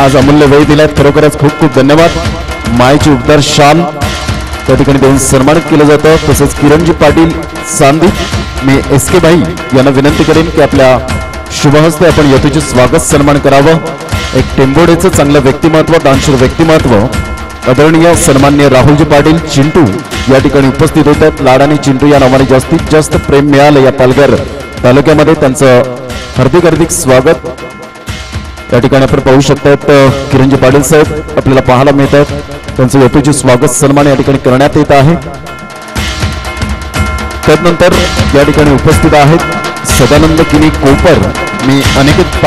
आज अमूल्य वेळ दिलात खरोखरच खूप खूप धन्यवाद। मायची उपदार शाल त्या ठिकाणी देऊन सन्मानित केलं जातं। तसेच किरणजी पाटील सांदीप मी एसके भाई यांना विनंती करेन की आपल्या शुभहस्ते आपण यथोचित स्वागत सन्मान करावं। एक टेंबोडेचं चांगलं व्यक्तिमत्व, दानशूर व्यक्तिमत्व आदरणीय सन्मान्य राहुलजी पाटील चिंटू या ठिकाणी उपस्थित होतात। लाडाने चिंटू या नावाने जास्तीत जास्त प्रेम मिळालं या पालघर तालुक्यामध्ये, त्यांचं हार्दिक हार्दिक स्वागत या ठिकाणी आपण पाहू शकतात। किरणजी पाटील साहेब आपल्याला पाहायला मिळतात, त्यांचं यथोचित स्वागत सन्मान या ठिकाणी करण्यात येत आहे। त्यानंतर या ठिकाणी उपस्थित आहेत सदानंद किनी कोपर मी अनिकेत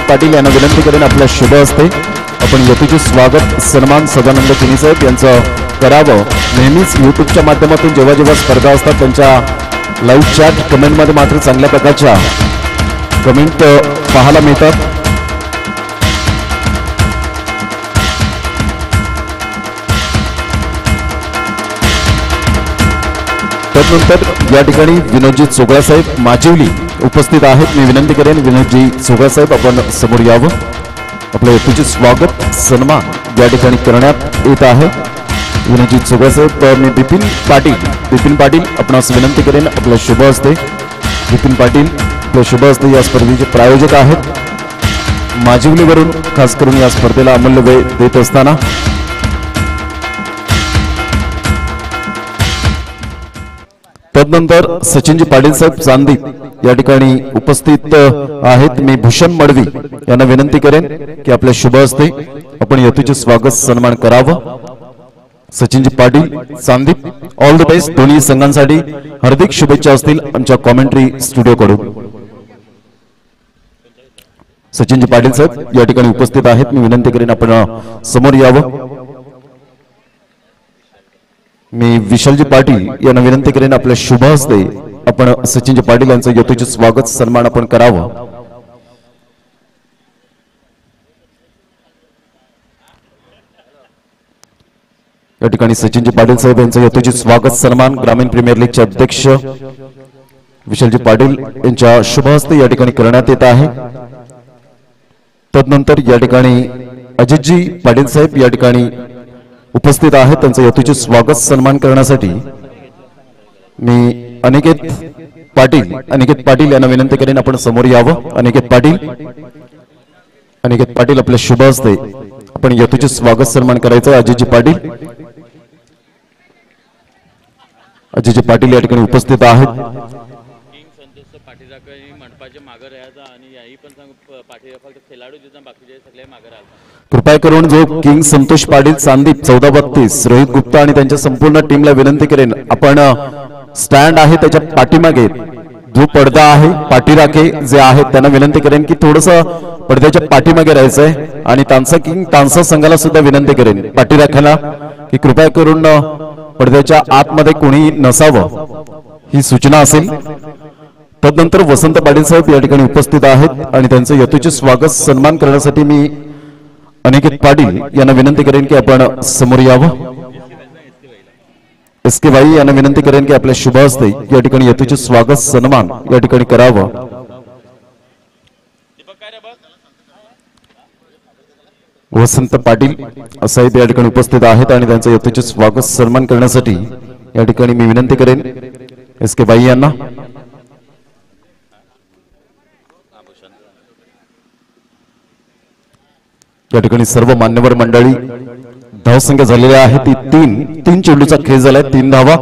पाटील यांना विनंती करेन आपल्या शुभ हस्ते आपण यथोचित स्वागत सन्मान सदानंद किनी साहेब यांचं करावं। नेहमीच यूट्यूबच्या माध्यमातून जेव्हा जेव्हा स्पर्धा असतात त्यांच्या लाईव्ह चॅट कमेंटमध्ये मात्र चांगल्या प्रकारच्या कमेंट पाहायला मिळतात। त्यानंतर या ठिकाणी विनोदजी चोगळा साहेब माजिवली उपस्थित आहेत। मी विनंती करेन विनोदजी चोगळा साहेब आपण समोर यावं, आपलं यथोचित स्वागत सन्मान या ठिकाणी करण्यात येत आहे। विनोदजी चोगळा साहेब मी बिपिन पाटील आपणास विनंती करेन आपल्या शुभ हस्ते बिपिन पाटील आपल्या शुभ हस्ते या स्पर्धेचे प्रायोजक आहेत। माजिवलीवरून खास करून या स्पर्धेला अमूल्य वेळ देत असताना तदनंतर सचिनजी पाटील साहेब चांदीप या ठिकाणी उपस्थित आहेत। मी भूषण मडवी यांना विनंती करेन की आपल्या शुभ हस्ते आपण यथोचित स्वागत सन्मान करावं। सचिनजी पाटील चांदीप ऑल द बेस्ट दोन्ही संघांसाठी हार्दिक शुभेच्छा असतील आमच्या कॉमेंट्री स्टुडिओ कडून। सचिनजी पाटील साहेब या ठिकाणी उपस्थित आहेत, मी विनंती करेन आपण समोर यावं। मी विशालजी पाटील यांना विनंती करेन आपल्या शुभ हस्ते आपण सचिनजी पाटील यांचं यथोचित स्वागत सन्मान आपण करावं। या ठिकाणी सचिनजी पाटील साहेब यांचं यथोचित स्वागत सन्मान ग्रामीण प्रीमियर लीगचे अध्यक्ष विशालजी पाटील यांच्या शुभ हस्ते या ठिकाणी करण्यात येत आहे। तदनंतर या ठिकाणी अजितजी पाटील साहेब या ठिकाणी उपस्थित आहेत, त्यांचं यथोचित स्वागत सन्मान करण्यासाठी मी अनिकेत पाटील यांना विनंती करेन आपण समोर यावं। अनिकेत पाटील आपल्या शुभ हस्ते आपण यथोचित स्वागत सन्मान करायचं। अजितजी पाटील या ठिकाणी उपस्थित आहेत। कृपया करून जो किंग संतोष पाटील सांदीप 1432 रोहित गुप्ता आणि त्यांच्या संपूर्ण टीमला विनंती करेन आपण स्टँड आहे त्याच्या पाठीमागे जो पडदा आहे पाठीराखे जे आहेत त्यांना विनंती करेन की थोडस पडद्याच्या पाठीमागे राहायचंय आणि तांसा संघाला सुद्धा विनंती करेन पाठीराख्याला की कृपया करून पडद्याच्या आतमध्ये कोणी नसावं ही सूचना असेल। तदनंतर वसंत पाटील साहेब या ठिकाणी उपस्थित आहेत आणि त्यांचं यथोचित स्वागत सन्मान करण्यासाठी मी अनिकेत पाटील यांना विनंती करेन की आपण समोर यावं। एसके भाई यांना विनंती करेन की आपल्या शुभ हस्ते या ठिकाणी यथोचित स्वागत सन्मान या ठिकाणी करावं। वसंत पाटील साहेब या ठिकाणी उपस्थित आहेत आणि त्यांचं यथोचित स्वागत सन्मान करण्यासाठी या ठिकाणी मी विनंती करेन एसके भाई यांना। या ठिकाणी सर्व मान्यवर मंडळी धावसंख्या झालेल्या आहे ती तीन चेंडूचा खेळ झालाय 3 धावा।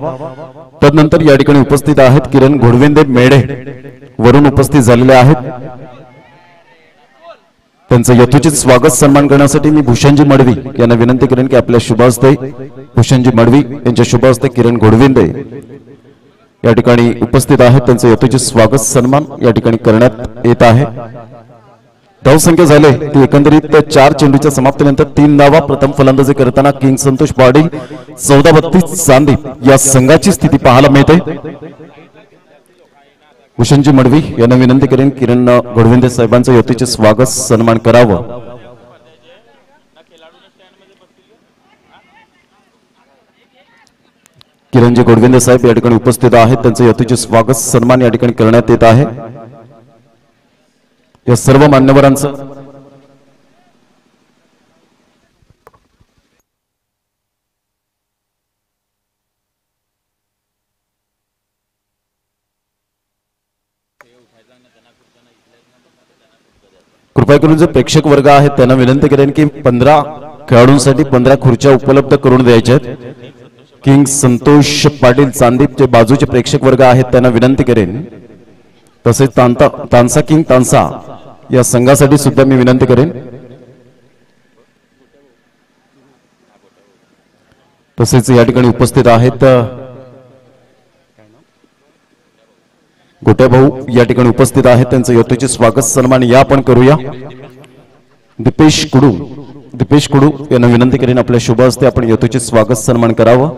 तदनंतर या ठिकाणी उपस्थित आहेत किरण घोडविंदे मेढे वरून उपस्थित झालेले आहेत, त्यांचं यथोचित स्वागत सन्मान करण्यासाठी मी भूषणजी मडवी यांना विनंती करेन की आपल्या शुभ हस्ते भूषणजी मडवी यांच्या शुभ हस्ते किरण घोडविंदे या ठिकाणी उपस्थित आहेत, त्यांचं यथोचित स्वागत सन्मान या ठिकाणी करण्यात येत आहे। धावसंख्या झाले ती एकंदरीत 4 चेंडूच्या समाप्तीनंतर 3 धावा। प्रथम फलंदाजी करताना किंग संतोष पाटील 1432 सांदीप या संघाची स्थिती पाहायला मिळते। भूषणजी मडवी यांना विनंती करेन किरण घोडविंदे साहेबांचं यथोचित स्वागत सन्मान करावं। किरणजी घोडविंदे साहेब या ठिकाणी उपस्थित आहेत, त्यांचं यथोचित स्वागत सन्मान या ठिकाणी करण्यात येत आहे। या सर्व मान्यवरांचं कृपया करून जे प्रेक्षक वर्ग आहेत त्यांना विनंती करेन की 15 खेळाडूंसाठी 15 खुर्च्या उपलब्ध करून द्यायच्या आहेत। किंग संतोष पाटील चांदीप जे बाजूचे प्रेक्षक वर्ग आहेत त्यांना विनंती करेन। तसेच तानसा किंग तानसा या संघासाठी सुद्धा मी विनंती करेन। तसेच या ठिकाणी उपस्थित आहेत गोट्या भाऊ या ठिकाणी उपस्थित आहेत, त्यांचं यथोचित स्वागत सन्मान या आपण करूया। दीपेश कुडू यांना विनंती करेन आपल्या शुभ हस्ते आपण यथोचित स्वागत सन्मान करावं।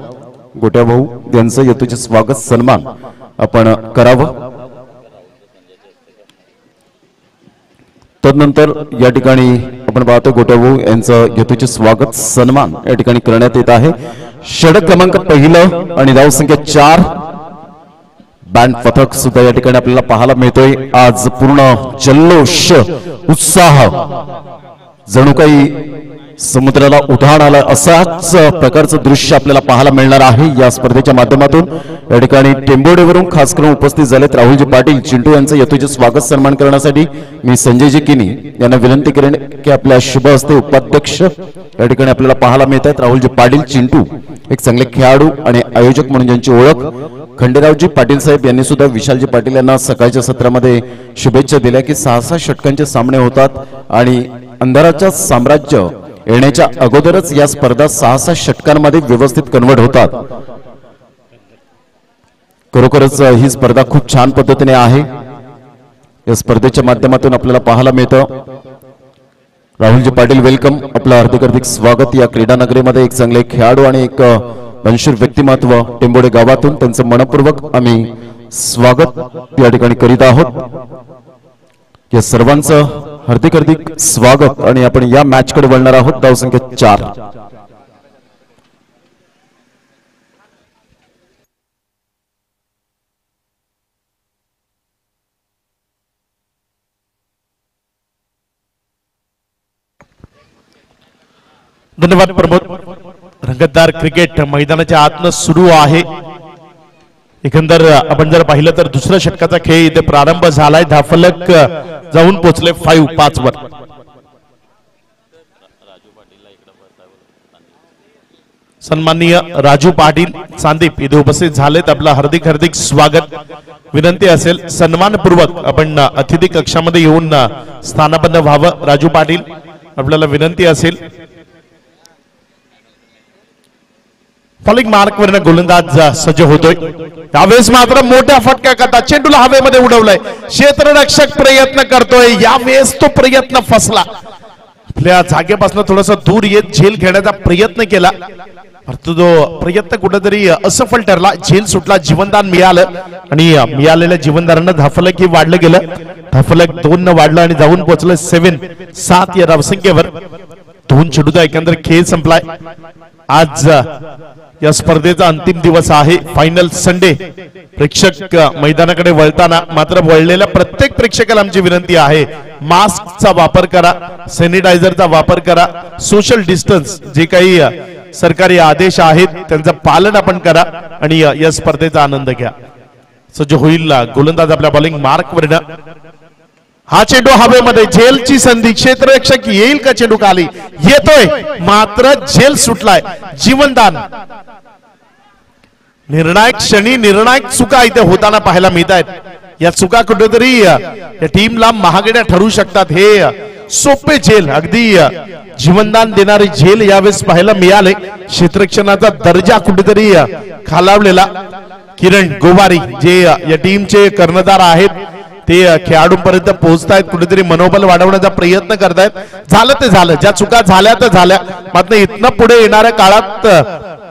गोट्या भाऊ यांचं यथोचित स्वागत सन्मान आपण करावं। तदनंतर या ठिकाणी आपण पाहतो गोट्या भाऊ यांचं यथोचित स्वागत सन्मान या ठिकाणी करण्यात येत आहे। षटक क्रमांक पहिलं आणि धाव संख्या 4 बँड पथक सुद्धा या ठिकाणी आपल्याला पाहायला मिळतोय। आज पूर्ण जल्लोष उत्साह जणू काही समुद्राला उधाण आलं असाच प्रकारचं दृश्य आपल्याला पाहायला मिळणार आहे या स्पर्धेच्या माध्यमातून। या ठिकाणी टेंबोडेवरून खास करून उपस्थित झालेत राहुलजी पाटील चिंटू यांचं यथोचित स्वागत सन्मान करण्यासाठी मी संजयजी किनी यांना विनंती करेन की आपल्या शुभ हस्ते उपाध्यक्ष या ठिकाणी आपल्याला पाहायला मिळत आहेत। राहुलजी पाटील चिंटू एक चांगले खेळाडू आणि आयोजक म्हणून ज्यांची ओळख खंडेरावजी पाटील साहेब यांनी सुद्धा विशालजी पाटील यांना सकाळच्या सत्रामध्ये शुभेच्छा दिल्या की 6-6 षटकांचे सामने होतात आणि अंधाराच्या साम्राज्य येण्याच्या अगोदरच या स्पर्धा 6-6 षटकांमध्ये व्यवस्थित कन्वर्ट होतात। खरोखरच ही स्पर्धा खूप छान पद्धतीने आहे। या स्पर्धेच्या माध्यमातून आपल्याला पाहायला मिळतं। राहुलजी पाटील वेलकम, आपलं हार्दिक स्वागत या क्रीडा नगरीमध्ये। एक चांगले खेळाडू आणि एक बनशूर व्यक्तिमत्व टेंबोडे गावातून त्यांचं मनपूर्वक आम्ही स्वागत या ठिकाणी करीत आहोत। या सर्वांचं हार्दिक स्वागत आणि आपण या मॅच कडे वळणार आहोत। धाव संख्या 4 धन्यवाद प्रमोद। रंगतदार क्रिकेट मैदानाच्या आतनं सुरू आहे। एकंदर आपण जर पाहिलं तर दुसऱ्या षटकाचा खेळ इथे प्रारंभ झालाय। धाफलक जाऊन पोहोचले 5 वर। सन्माननीय राजू पाटील चांदीप इथे उपस्थित झालेत, आपलं हार्दिक स्वागत। विनंती असेल सन्मानपूर्वक आपण अतिथी कक्षामध्ये येऊन स्थानापन्न व्हावं। राजू पाटील आपल्याला विनंती असेल। फॉलिंग मार्क वरनं गोलंदाज सज्ज होतोय। यावेळेस मात्र मोठ्या फटका करता चेंडूला हवेमध्ये उडवलाय। क्षेत्ररक्षक प्रयत्न करतोय, यावेळेस तो प्रयत्न फसला। आपल्या जागेपासून थोडस दूर येत झेल घेण्याचा प्रयत्न केला, परंतु तो प्रयत्न कुठेतरी असफल ठरला। झेल सुटला, जीवनदान मिळालं आणि मिळालेल्या जीवनदानानं धाफलक ही वाढलं गेलं। धाफलक 2 न वाढलं आणि जाऊन पोहोचलं 7 या धावसंख्येवर। 2 चेंडूचा एकंदर खेळ संपलाय। आज या स्पर्धेचा अंतिम दिवस आहे, फायनल संडे। प्रेक्षक मैदानाकडे वळताना मात्र वळलेल्या प्रत्येक प्रेक्षकाला आमची विनंती आहे, मास्कचा वापर करा, सॅनिटायझरचा वापर करा, सोशल डिस्टन्स जे काही सरकारी आदेश आहेत त्यांचं पालन आपण करा आणि या स्पर्धेचा आनंद घ्या। सज्ज होईल गोलंदाज आपल्या बॉलिंग मार्क वरनं। हा चेंडू हवेमध्ये, झेलची संधी, क्षेत्ररक्षक येईल का चेंडू खाली? येतोय, मात्र झेल सुटलाय। जीवनदान निर्णायक क्षणी निर्णायक चुका इथे होताना पाहायला मिळत आहेत। या चुका कुठेतरी या टीमला महागड्या ठरू शकतात। हे सोपे झेल, अगदी जीवनदान देणारी झेल यावेळेस पाहायला मिळाले। क्षेत्ररक्षणाचा दर्जा कुठेतरी खालावलेला। किरण गोवारी जे या टीमचे कर्णधार आहेत ते खेळाडूंपर्यंत पोहोचतायत, कुठेतरी मनोबल वाढवण्याचा प्रयत्न करतायत। झालं ते झालं, ज्या चुका झाल्या तर झाल्या, मात्र इथनं पुढे येणाऱ्या काळात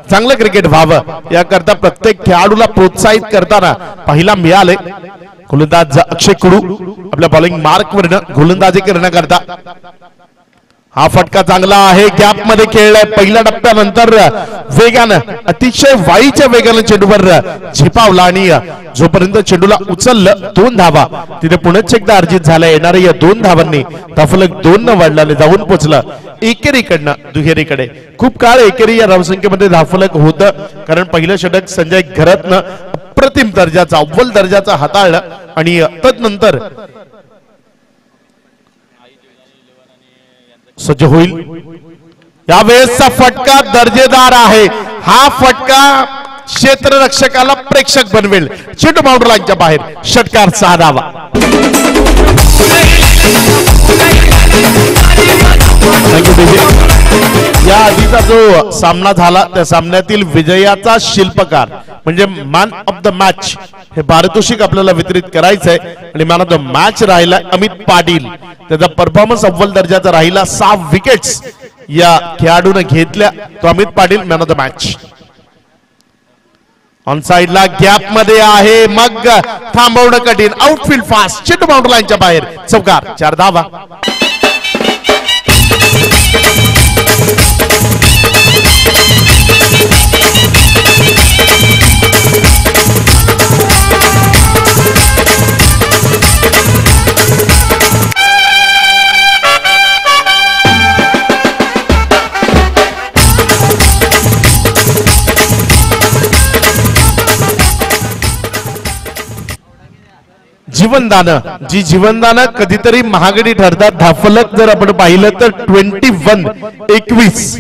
चांगलं क्रिकेट व्हावं याकरता प्रत्येक खेळाडूला प्रोत्साहित करताना पाहायला मिळाले। गोलंदाज अक्षय कुडू आपल्या बॉलिंग मार्क वरनं गोलंदाजी करण्याकरता। हा फटका चांगला आहे, गॅप मध्ये खेळलाय। पहिल्या टप्प्यानंतर वेगानं, अतिशय वाईच्या वेगानं चेंडूवर झेपावला आणि जोपर्यंत चेंडूला उचललं 2 धावा, तिथे पुन्हा एकदा अर्जित झाल्या। येणाऱ्या या 2 धावांनी धाफलक 2 न वाढल्याने जाऊन पोहोचलं एकेरीकडनं दुहेरीकडे। खूप काळ एकेरी या धावसंख्येमध्ये धाफलक होतं, कारण पहिलं षटक संजय घरतनं अप्रतिम दर्जाचा, अव्वल दर्जाचा हाताळलं आणि तदनंतर सज्ज होईल. यावेळेसचा फटका दर्जेदार आहे. हा फटका क्षेत्ररक्षकाला प्रेक्षक बनवेल. चेंडू बाउंड्री लाईनच्या बाहेर. षटकार 6 धावा. या आधीचा जो सामना झाला त्या सामन्यातील विजयाचा शिल्पकार म्हणजे मॅन ऑफ द मॅच हे पारितोषिक आपल्याला वितरित करायचं आहे. आणि मॅन ऑफ द मॅच राहिला अमित पाटील. त्याचा परफॉर्मन्स अव्वल दर्जाचा राहिला. 6 विकेट्स या खेळाडूने घेतल्या. तो Amit Patil man of the match. On साइडला गॅप मध्ये आहे. मग थांबवणं कठीण. Outfield fast. चेंडू बाउंड्री लाईनच्या बाहेर. चौकार 4 धावा. जीवनदान जी जीवनदान कधीतरी महागडी ठरतात. धाफलक जर आपण पाहिलं तर 21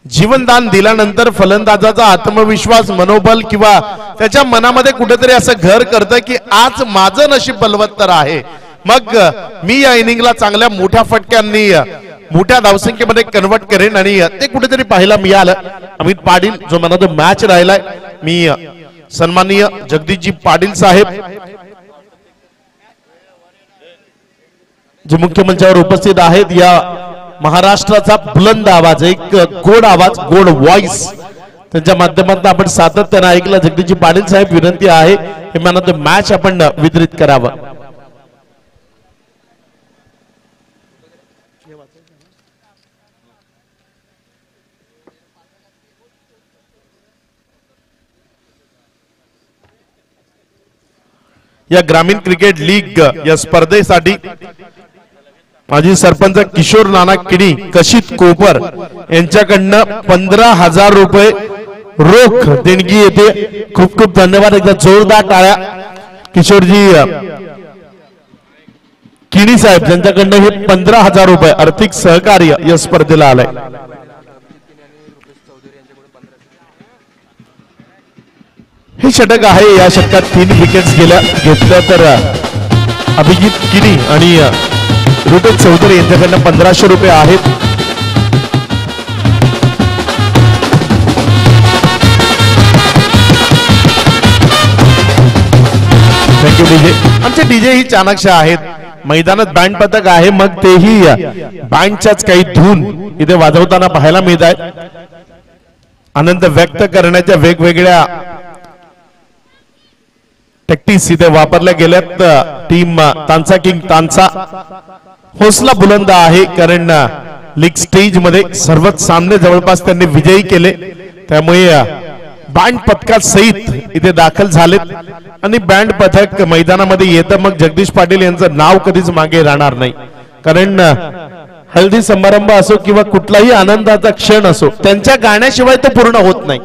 जीवनदान दिल्यानंतर फलंदाजाचा आत्मविश्वास मनोबल किंवा त्याच्या मनामध्ये कुठेतरी असं घर करतं की आज माझं नशीब बलवत्तर आहे. मग मी या इनिंगला चांगल्या मोठ्या फटक्यांनी मोठ्या धावसंख्येमध्ये कन्वर्ट करेन आणि ते कुठेतरी पाहायला मिळालं. अमित पाटील जो मॅन ऑफ द मॅच राहिलाय. मी सन्माननीय जगदीशजी पाटील साहेब जे मुख्य मंचावर उपस्थित आहेत. या महाराष्ट्राचा बुलंद आवाज एक गोड आवाज गोड व्हॉइस त्यांच्या माध्यमातून आपण सातत्याने ऐकलं. जगदीशजी पाटील साहेब विनंती आहे हे मॅन ऑफ द मॅच आपण वितरित करावं. या ग्रामीण क्रिकेट लीग या स्पर्धेसाठी माजी सरपंच किशोर नाना किणी कशित कोपर यांच्याकडनं 15,000 रुपये रोख देणगी येते. खूप खूप धन्यवाद. एकदा जोरदार टाळ्या. किशोरजी किणी साहेब ज्यांच्याकडनं हे 15,000 रुपये आर्थिक सहकार्य या स्पर्धेला आलंय. हे षटक आहे. या षटकात 3 विकेट्स घेतल्या तर अभिजित किणी आणि ऋतुज चौधरी यांच्याकडनं 1500 रुपये आहेत. Thank you DJ. आमचे डीजे ही चाणक्य आहेत. मैदानात बँड पथक आहे. मग तेही बँडच्याच काही धून इथे वाजवताना पाहायला मिळत आहेत. आनंद व्यक्त करण्याच्या वेगवेगळ्या टॅक्टिक्स इथे वापरल्या गेल्यात. टीम तांचा किंग तांचा हौसला बुलंद आहे कारण लीग स्टेज मध्ये सर्वच सामने जवळपास त्यांनी विजयी केले. त्यामुळे बँड पथकात सहित इथे दाखल झालेत आणि बँड पथक मैदानामध्ये येतं. मग जगदीश पाटील यांचं नाव कधीच मागे राहणार नाही कारण हळदी समारंभ असो किंवा कुठलाही आनंदाचा क्षण असो त्यांच्या गाण्याशिवाय तो पूर्ण होत नाही.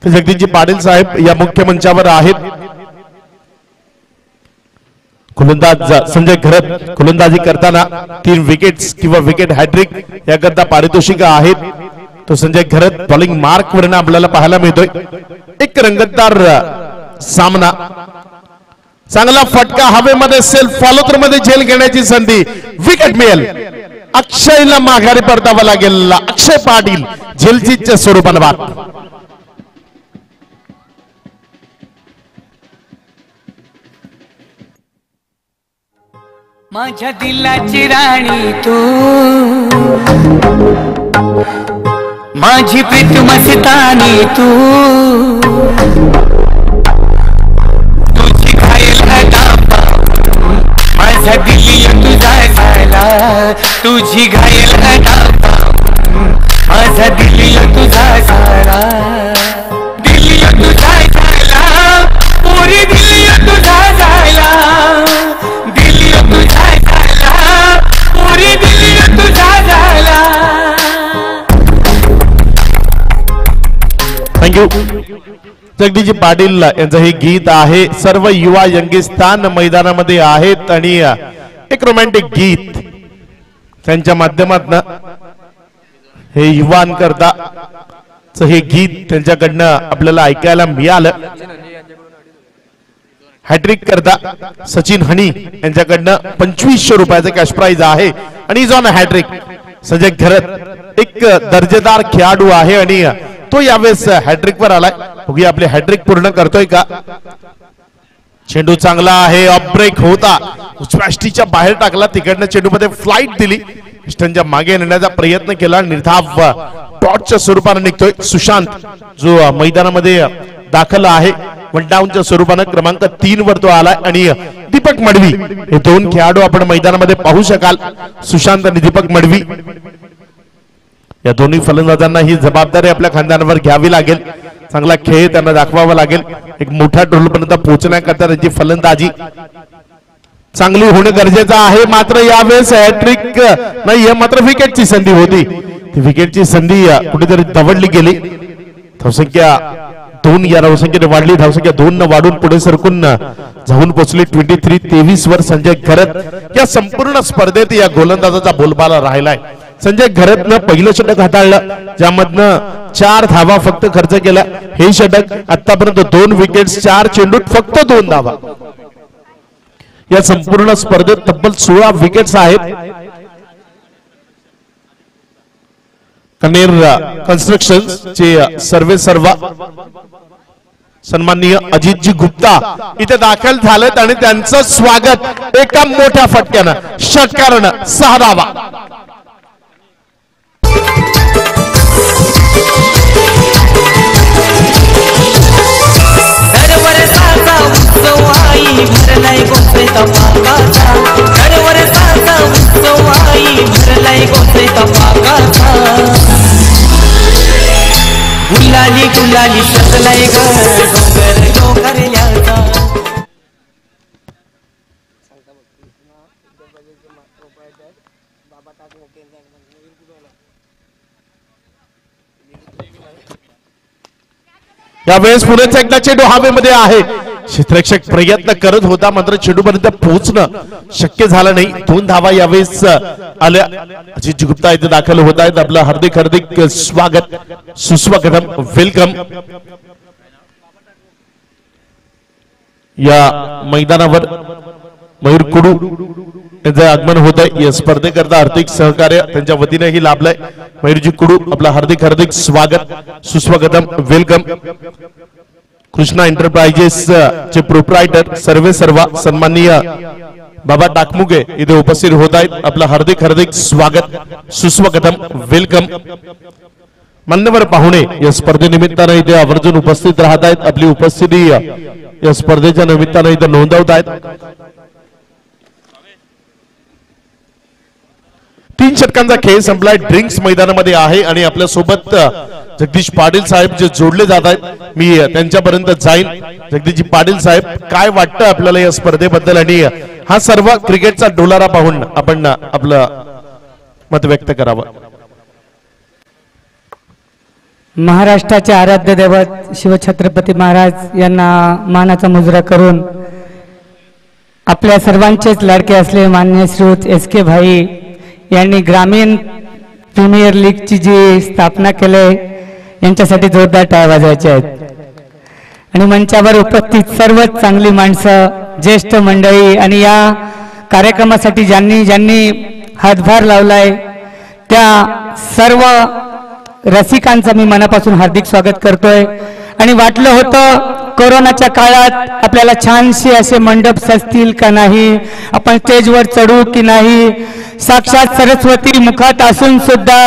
जगदीशजी पाटील साहेब या मुख्य मंचावर आहेत. गोलंदाज संजय घरत गोलंदाजी करताना 3 विकेट्स किंवा विकेट हॅट्रिक याकरता पारितोषिक आहेत. तो संजय घरत बॉलिंग मार्क वरनं आपल्याला पाहायला मिळतोय. एक रंगतदार सामना. चांगला फटका हवेमध्ये सेल्फ फॉलोथ्रू मध्ये झेल घेण्याची संधी. विकेट मिळेल. अक्षयला माघारी परतावा लागेल. अक्षय पाटील झेलजीच्या स्वरूपाने बाद. माझ्या दिलाची राणी तू माझी प्रीत मस्तानी तू तुझी घायल अदा माझा दिली तुझा झाला. तुझी घायल अदा माझा दिली तुझा झाला. दिली तुझा झाला. पुरी दिली तुझा झाला. थँक्यू. जगदीशजी पाटील यांचं हे गीत आहे. सर्व युवा यंगिस्तान मैदानामध्ये आहेत आणि एक रोमॅन्टिक गीत त्यांच्या माध्यमातून हे युवान करता हे गीत त्यांच्याकडनं आपल्याला ऐकायला मिळालं. हॅट्रिक करता सचिन हनी यांच्याकडनं 2500 रुपयाचं कॅश प्राइज आहे आणि जॉन हॅट्रिक. संजय घरत एक दर्जेदार खेळाडू आहे आणि तो यावेळेस हॅट्रिक वर आलाय. बघूया आपले हॅट्रिक पूर्ण करतोय का. चेंडू चांगला आहे, ऑफ ब्रेक होता, उचवाष्टीच्या बाहेर टाकला, तिकडनं चेंडू मध्ये फ्लाइट दिली, इष्टांच्या मागे नेण्याचा प्रयत्न केला, निर्धाव टॉटच्या स्वरूपाने निघतोय सुशांत जो मैदानामध्ये दाखल आहे. वन डाऊनच्या स्वरूपानं क्रमांक 3 वर तो आलाय आणि दीपक मडवी हे दोन खेळाडू आपण मैदानामध्ये पाहू शकाल. सुशांत आणि दीपक मडवी या दोन्ही फलंदाजांना ही जबाबदारी आपल्या खांद्यावर घ्यावी लागेल. चांगला खेळ त्यांना दाखवावा लागेल. एक मोठ्या टोलपर्यंत पोहोचण्याकरता त्यांची फलंदाजी चांगली होणं गरजेचं आहे. मात्र यावेळेस हॅट्रिक नाहीये, मात्र विकेटची संधी होती. ती विकेटची संधी कुठेतरी दवडली गेली. धावसंख्या 2 या धावसंख्येने वाढली. धावसंख्या 2 न वाढून पुढे सरकून जाऊन पोहोचली 23-23 वर. संजय घरत या संपूर्ण स्पर्धेत या गोलंदाजाचा बोलबाला राहिलाय. संजय घरतनं पहिलं षटक हाताळलं, ज्यामधनं 4 धावा फक्त खर्च केल्या. हे षटक आतापर्यंत 2 विकेट्स, 4 चेंडूत फक्त 2 धावा. या संपूर्ण स्पर्धेत तब्बल 16 विकेट्स आहेत. कनेर कन्स्ट्रक्शन चे सर्वे सर्वा सन्माननीय अजितजी गुप्ता इथे दाखल झालेत आणि त्यांचं स्वागत एका मोठ्या फटक्यानं षटकारानं 6 धावा. भरलाय गोसे तपाकाचा, दरवर्षाचा उत्सव आई भरलाय गोसे तपाकाचा. गुलाली गुलाली सजलाय घर डोंगर डोंगरल्याचा. यावेळेस पुढेच एकदा चेंडू हवेमध्ये आहे. क्षेत्ररक्षक प्रयत्न करत होता, मात्र चेंडूपर्यंत पोहोचणं शक्य झालं नाही. 2 धावा यावेळेस आल्या. अजित गुप्ता इथे दाखल होत आहेत. आपलं हार्दिक हार्दिक स्वागत, सुस्वागतम, वेलकम. या मैदानावर मयूर कुडू यांचं आगमन होत आहे. या स्पर्धेकरता आर्थिक सहकार्य त्यांच्या वतीनेही लाभलंय. मयूरजी कुडू आपलं हार्दिक हार्दिक स्वागत, सुस्वागतम, वेलकम. कृष्णा एंटरप्राइजेस चे प्रोप्रायटर सर्वे सर्वा सन्माननीय बाबा टाकमुगे इथे उपस्थित होत आहेत. आपलं हार्दिक हार्दिक स्वागत, सुस्वागतम, वेलकम. मान्यवर पाहुणे या स्पर्धेनिमित्तानं इथे आवर्जून उपस्थित राहत आहेत. आपली उपस्थिती या स्पर्धेच्या निमित्तानं इथे नोंदवत आहेत. 3 षटकांचा खेळ संपलाय. ड्रिंक्स मैदानामध्ये आहे आणि आपल्या सोबत जगदीश पाटील साहेब जे जोडले जात आहेत. मी त्यांच्यापर्यंत जाईन. जगदीशजी पाटील साहेब, काय वाटतं आपल्याला या स्पर्धेबद्दल आणि हा सर्व क्रिकेटचा डोलारा पाहून आपण आपलं मत व्यक्त करावं. महाराष्ट्राचे आराध्य दैवत शिवछत्रपती महाराज यांना मानाचा मुजरा करून आपल्या सर्वांचेच लाडके असले मान्य श्रीयुत SK भाई यांनी ग्रामीण प्रीमियर लीगची जी स्थापना केली यांच्यासाठी जोरदार टाळ्या वाजवायच्या आहेत. आणि मंचावर उपस्थित सर्वच चांगली माणसं, ज्येष्ठ मंडळी आणि या कार्यक्रमासाठी ज्यांनी ज्यांनी हातभार लावलाय त्या सर्व रसिकांचं मी मनापासून हार्दिक स्वागत करतोय. आणि वाटलं होतं कोरोनाच्या काळात आपल्याला छानसे असे मंडप सजतील का नाही, आपण स्टेजवर चढू की नाही, साक्षात सरस्वती मुखात असून सुद्धा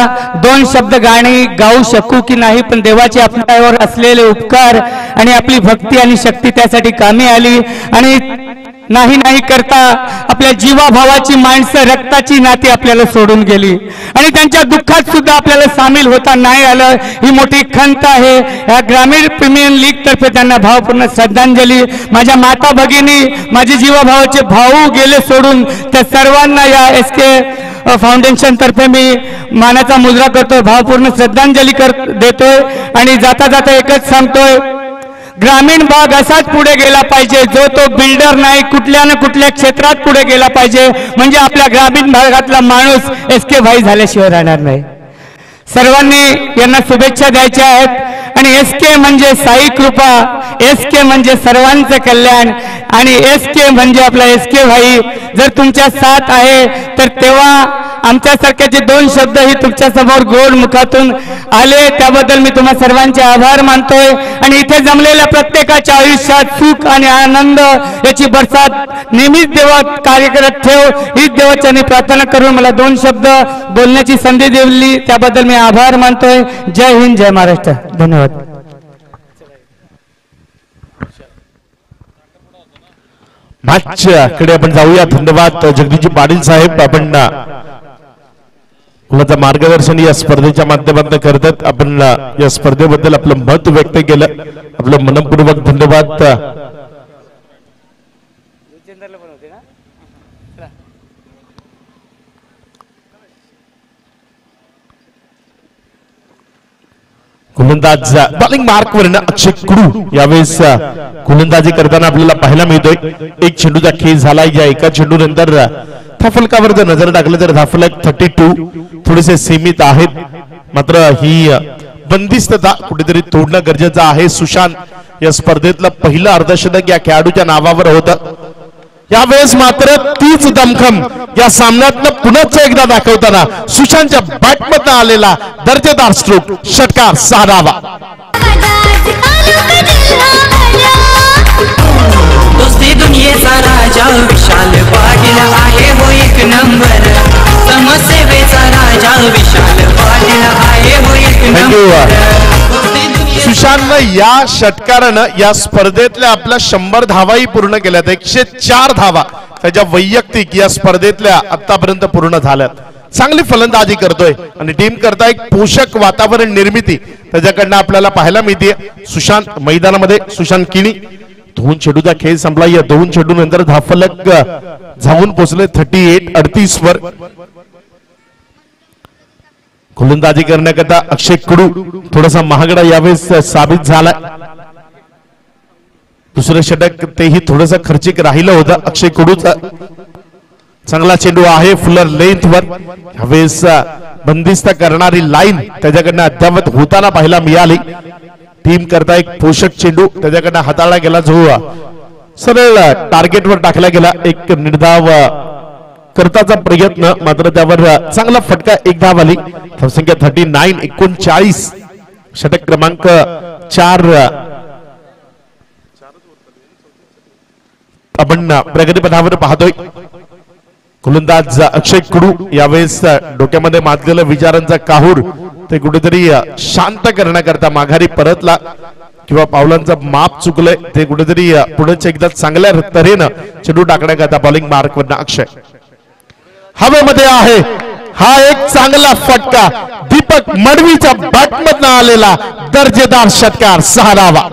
2 शब्द गाणी गाऊ शकू की नाही. पण देवाचे आपल्यावर असलेले उपकार आणि आपली भक्ती आणि शक्ती त्यासाठी कामी आली. आणि नाही नाही करता आपल्या जीवाभावाची माणसं, रक्ताची नाती आपल्याला सोडून गेली आणि त्यांच्या दुःखात सुद्धा आपल्याला सामील होता नाही आलं. ही मोठी खंत आहे. या ग्रामीण प्रीमियर लीग तर्फे त्यांना भावपूर्ण श्रद्धांजली. माझ्या माता भगिनी, माझे जीवाभावाचे भाऊ गेले सोडून, त्या सर्वांना या SK फाउंडेशन तर्फे मी मानाचा मुजरा करतोय, भावपूर्ण श्रद्धांजली देतोय. आणि जाता जाता एकच सांगतोय, ग्रामीण भाग असाच पुढे गेला पाहिजे, जो तो बिल्डर नाही, कुठल्या ना कुठल्या क्षेत्रात पुढे गेला पाहिजे, म्हणजे आपल्या ग्रामीण भागातला माणूस SK भाई झाल्याशिवाय राहणार नाही. सर्वांनी यांना शुभेच्छा द्यायच्या आहेत. आणि SK म्हणजे साई कृपा, SK म्हणजे सर्वांचं कल्याण, आणि SK म्हणजे आपला SK भाई जर तुमच्या साथ आहे तर तेव्हा आमच्यासारख्याचे दोन शब्द ही तुमच्या समोर गोड मुखातून आले, त्याबद्दल मी तुम्हा सर्वांचे आभार मानतोय. आणि इथे जमलेल्या प्रत्येकाच्या आयुष्यात सुख आणि आनंद याची बरसात नेहमीच देवा कार्य करत ठेव, हीच देवाची प्रार्थना करून मला दोन शब्द बोलण्याची संधी दिली, त्याबद्दल मी आभार मानतोय. जय हिंद, जय महाराष्ट्र. धन्यवाद. मॅचकडे आपण जाऊया. धन्यवाद जगदीशजी पाटील साहेब, आपण कुणाचं मार्गदर्शन या स्पर्धेच्या माध्यमातून करतात. आपण या स्पर्धेबद्दल आपलं मत व्यक्त केलं, आपलं मनपूर्वक धन्यवाद. गोलंदाज बॉलिंग मार्कवर अक्षय कुडू यावेळेस गोलंदाजी करताना आपल्याला पाहायला मिळतोय. एक चेंडूचा खेळ झाला, या एका चेंडू नंतर धाफलकावर जर नजर टाकलं तर धाफलक 32 थोडेसे सीमित आहेत, मात्र ही बंदिस्तता कुठेतरी तोडणं गरजेचं आहे. सुशांत या स्पर्धेतलं पहिलं अर्धशतक या खेळाडूच्या नावावर होतं. यावेळेस मात्र तीच दमखम या सामन्यात पुन्हा एकदा दाखवताना सुशांतच्या बॅटमधनं आलेला दर्जेदार स्ट्रोक, षटकार, 6 धावा. दोस्ती दुनियेचा राजा विशाल पाटील आहे हो एक नंबर, समसेवेचा राजा विशाल पाटील आहे हो एक नंबर. सुशांतनं या षटकारानं या स्पर्धेतल्या आपल्या 100 धावाही पूर्ण केल्यात. 104 धावा त्याच्या वैयक्तिक या स्पर्धेतल्या आतापर्यंत पूर्ण झाल्यात. चांगली फलंदाजी करतोय आणि टीम करता एक पोषक वातावरण निर्मिती त्याच्याकडनं आपल्याला पाहायला मिळते. सुशांत मैदानामध्ये, सुशांत किणी 2 चेंडूचा खेळ संपला. या 2 चेंडू नंतर धाफलक जाऊन पोहोचले 38 वर. गोलंदाजी करण्याकरता अक्षय कुडू थोडासा महागडा यावेळेस साबित झाला. दुसरं षटक तेही थोडंसं खर्चिक राहिलं होतं अक्षय कुडूचा. चांगला चेंडू आहे फुलर लेंथ वर. यावेळेस बंदिस्त करणारी लाईन त्याच्याकडनं अद्यावत होताना पाहायला मिळाली. टीम करता एक पोषक चेंडू त्याच्याकडनं हाताळला गेला, जो सरळ टार्गेटवर टाकला गेला. एक निर्धाव करताचा प्रयत्न, मात्र त्यावर चांगला फटका, एक धाव आली. धावसंख्या 39, 39. षटक क्रमांक 4 आपण प्रगतीपथावर पाहतोय. गोलंदाज अक्षय कुडू यावेळेस डोक्यामध्ये माजलेलं विचारांचा काहूर ते कुठेतरी शांत करण्याकरता माघारी परतला, किंवा पावलांचा माप चुकलंय ते कुठेतरी पुढेच एकदा चांगल्या तऱ्हेनं चेंडू टाकण्याकरता बॉलिंग मार्कवरनं अक्षय हवेमध्ये आहे. हा एक चांगला फटका, दीपक मडवीच्या बॅटमधनं आलेला दर्जेदार षटकार, 6 धावा.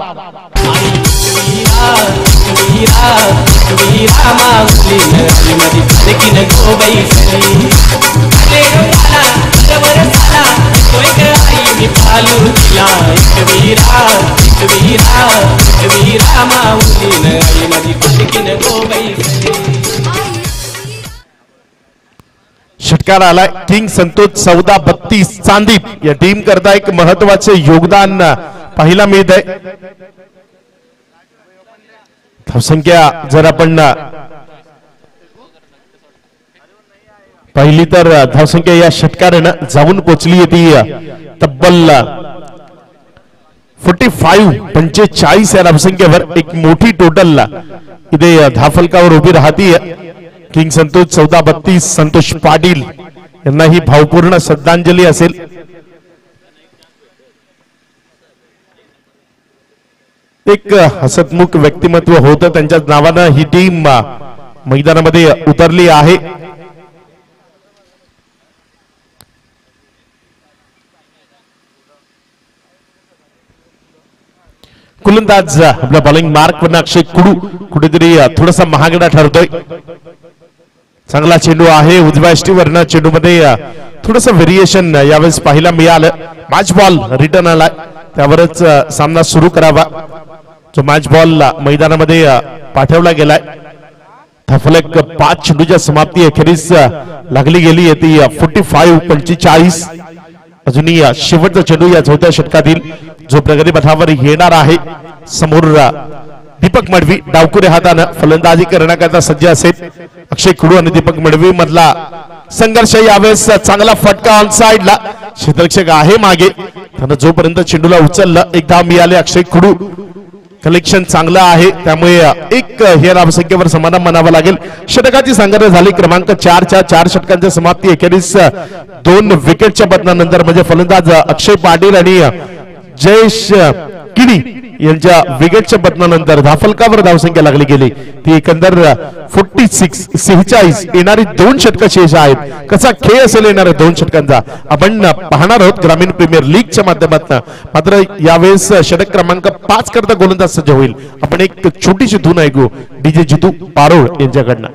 षटकार आलाय किंग संतोष 14-32 चांदीप. या टीम करता एक महत्वाचे योगदान पाहायला मिळत आहे. धावसंख्या जर आपण पाहिली तर धावसंख्या या षटकारानं जाऊन पोचली ती तब्बल 45 या धावसंख्येवर. एक मोठी टोटल इथे धाफलकावर उभी राहतीये. किंग संतोष 14-32 संतोष पाटील यांना ही भावपूर्ण श्रद्धांजली असेल. एक हसतमुख व्यक्तिमत्व होतं, त्यांच्या नावानं ही टीम मैदानामध्ये उतरली आहे. गोलंदाज आपल्या बॉलिंग मार्क वरनं अक्षय कुडू कुठेतरी थोडासा महागडा ठरतोय. चांगला चेंडू आहे उजव्या यष्टीवरनं. चेंडूमध्ये थोडस व्हेरिएशन यावेळेस पाहायला मिळालं. मॅच बॉल रिटर्न आला, त्यावरच सामना सुरू करावा. जो मॅच बॉल मैदानामध्ये पाठवला गेलाय. फलक 5 चेंडूच्या समाप्ती अखेरीस लागली गेली. ती 45-45. अजूनही शेवटचा चेंडू या चौथ्या षटकातील जो प्रगती पथावर येणार आहे. समोर दीपक मडवी डावकुरे हातानं फलंदाजी करण्याकरता सज्ज असेल. अक्षय खुडू आणि दीपक मडवी मधला संघर्ष यावेळेस चांगला फटका ऑन साइडला. क्षेत्ररक्षक आहे मागे. त्यानं जोपर्यंत चेंडूला उचललं एक धाव मिळाले अक्षय खुडू. कलेक्शन चांगलं आहे त्यामुळे एक हे धावसंख्येवर समाधान मानावं लागेल. षटकाची संघर्ष झाली क्रमांक 4च्या 4 षटकांच्या समाप्ती अखेरीस 2 विकेटच्या बदलानंतर म्हणजे फलंदाज अक्षय पाटील आणि जयेश किडी यांच्या विकेटच्या बदलानंतर धाफलकावर धावसंख्या लागली गेली. ती एकंदर 46 येणारी 2 षटकं शेष आहेत. कसा खेळ असेल येणाऱ्या 2 षटकांचा आपण पाहणार आहोत ग्रामीण प्रीमियर लीगच्या माध्यमातून. मात्र यावेळेस षटक क्रमांक 5 करता गोलंदाज सज्ज होईल. आपण एक छोटीशी धून ऐकू डीजे जितू पारोळ यांच्याकडनं.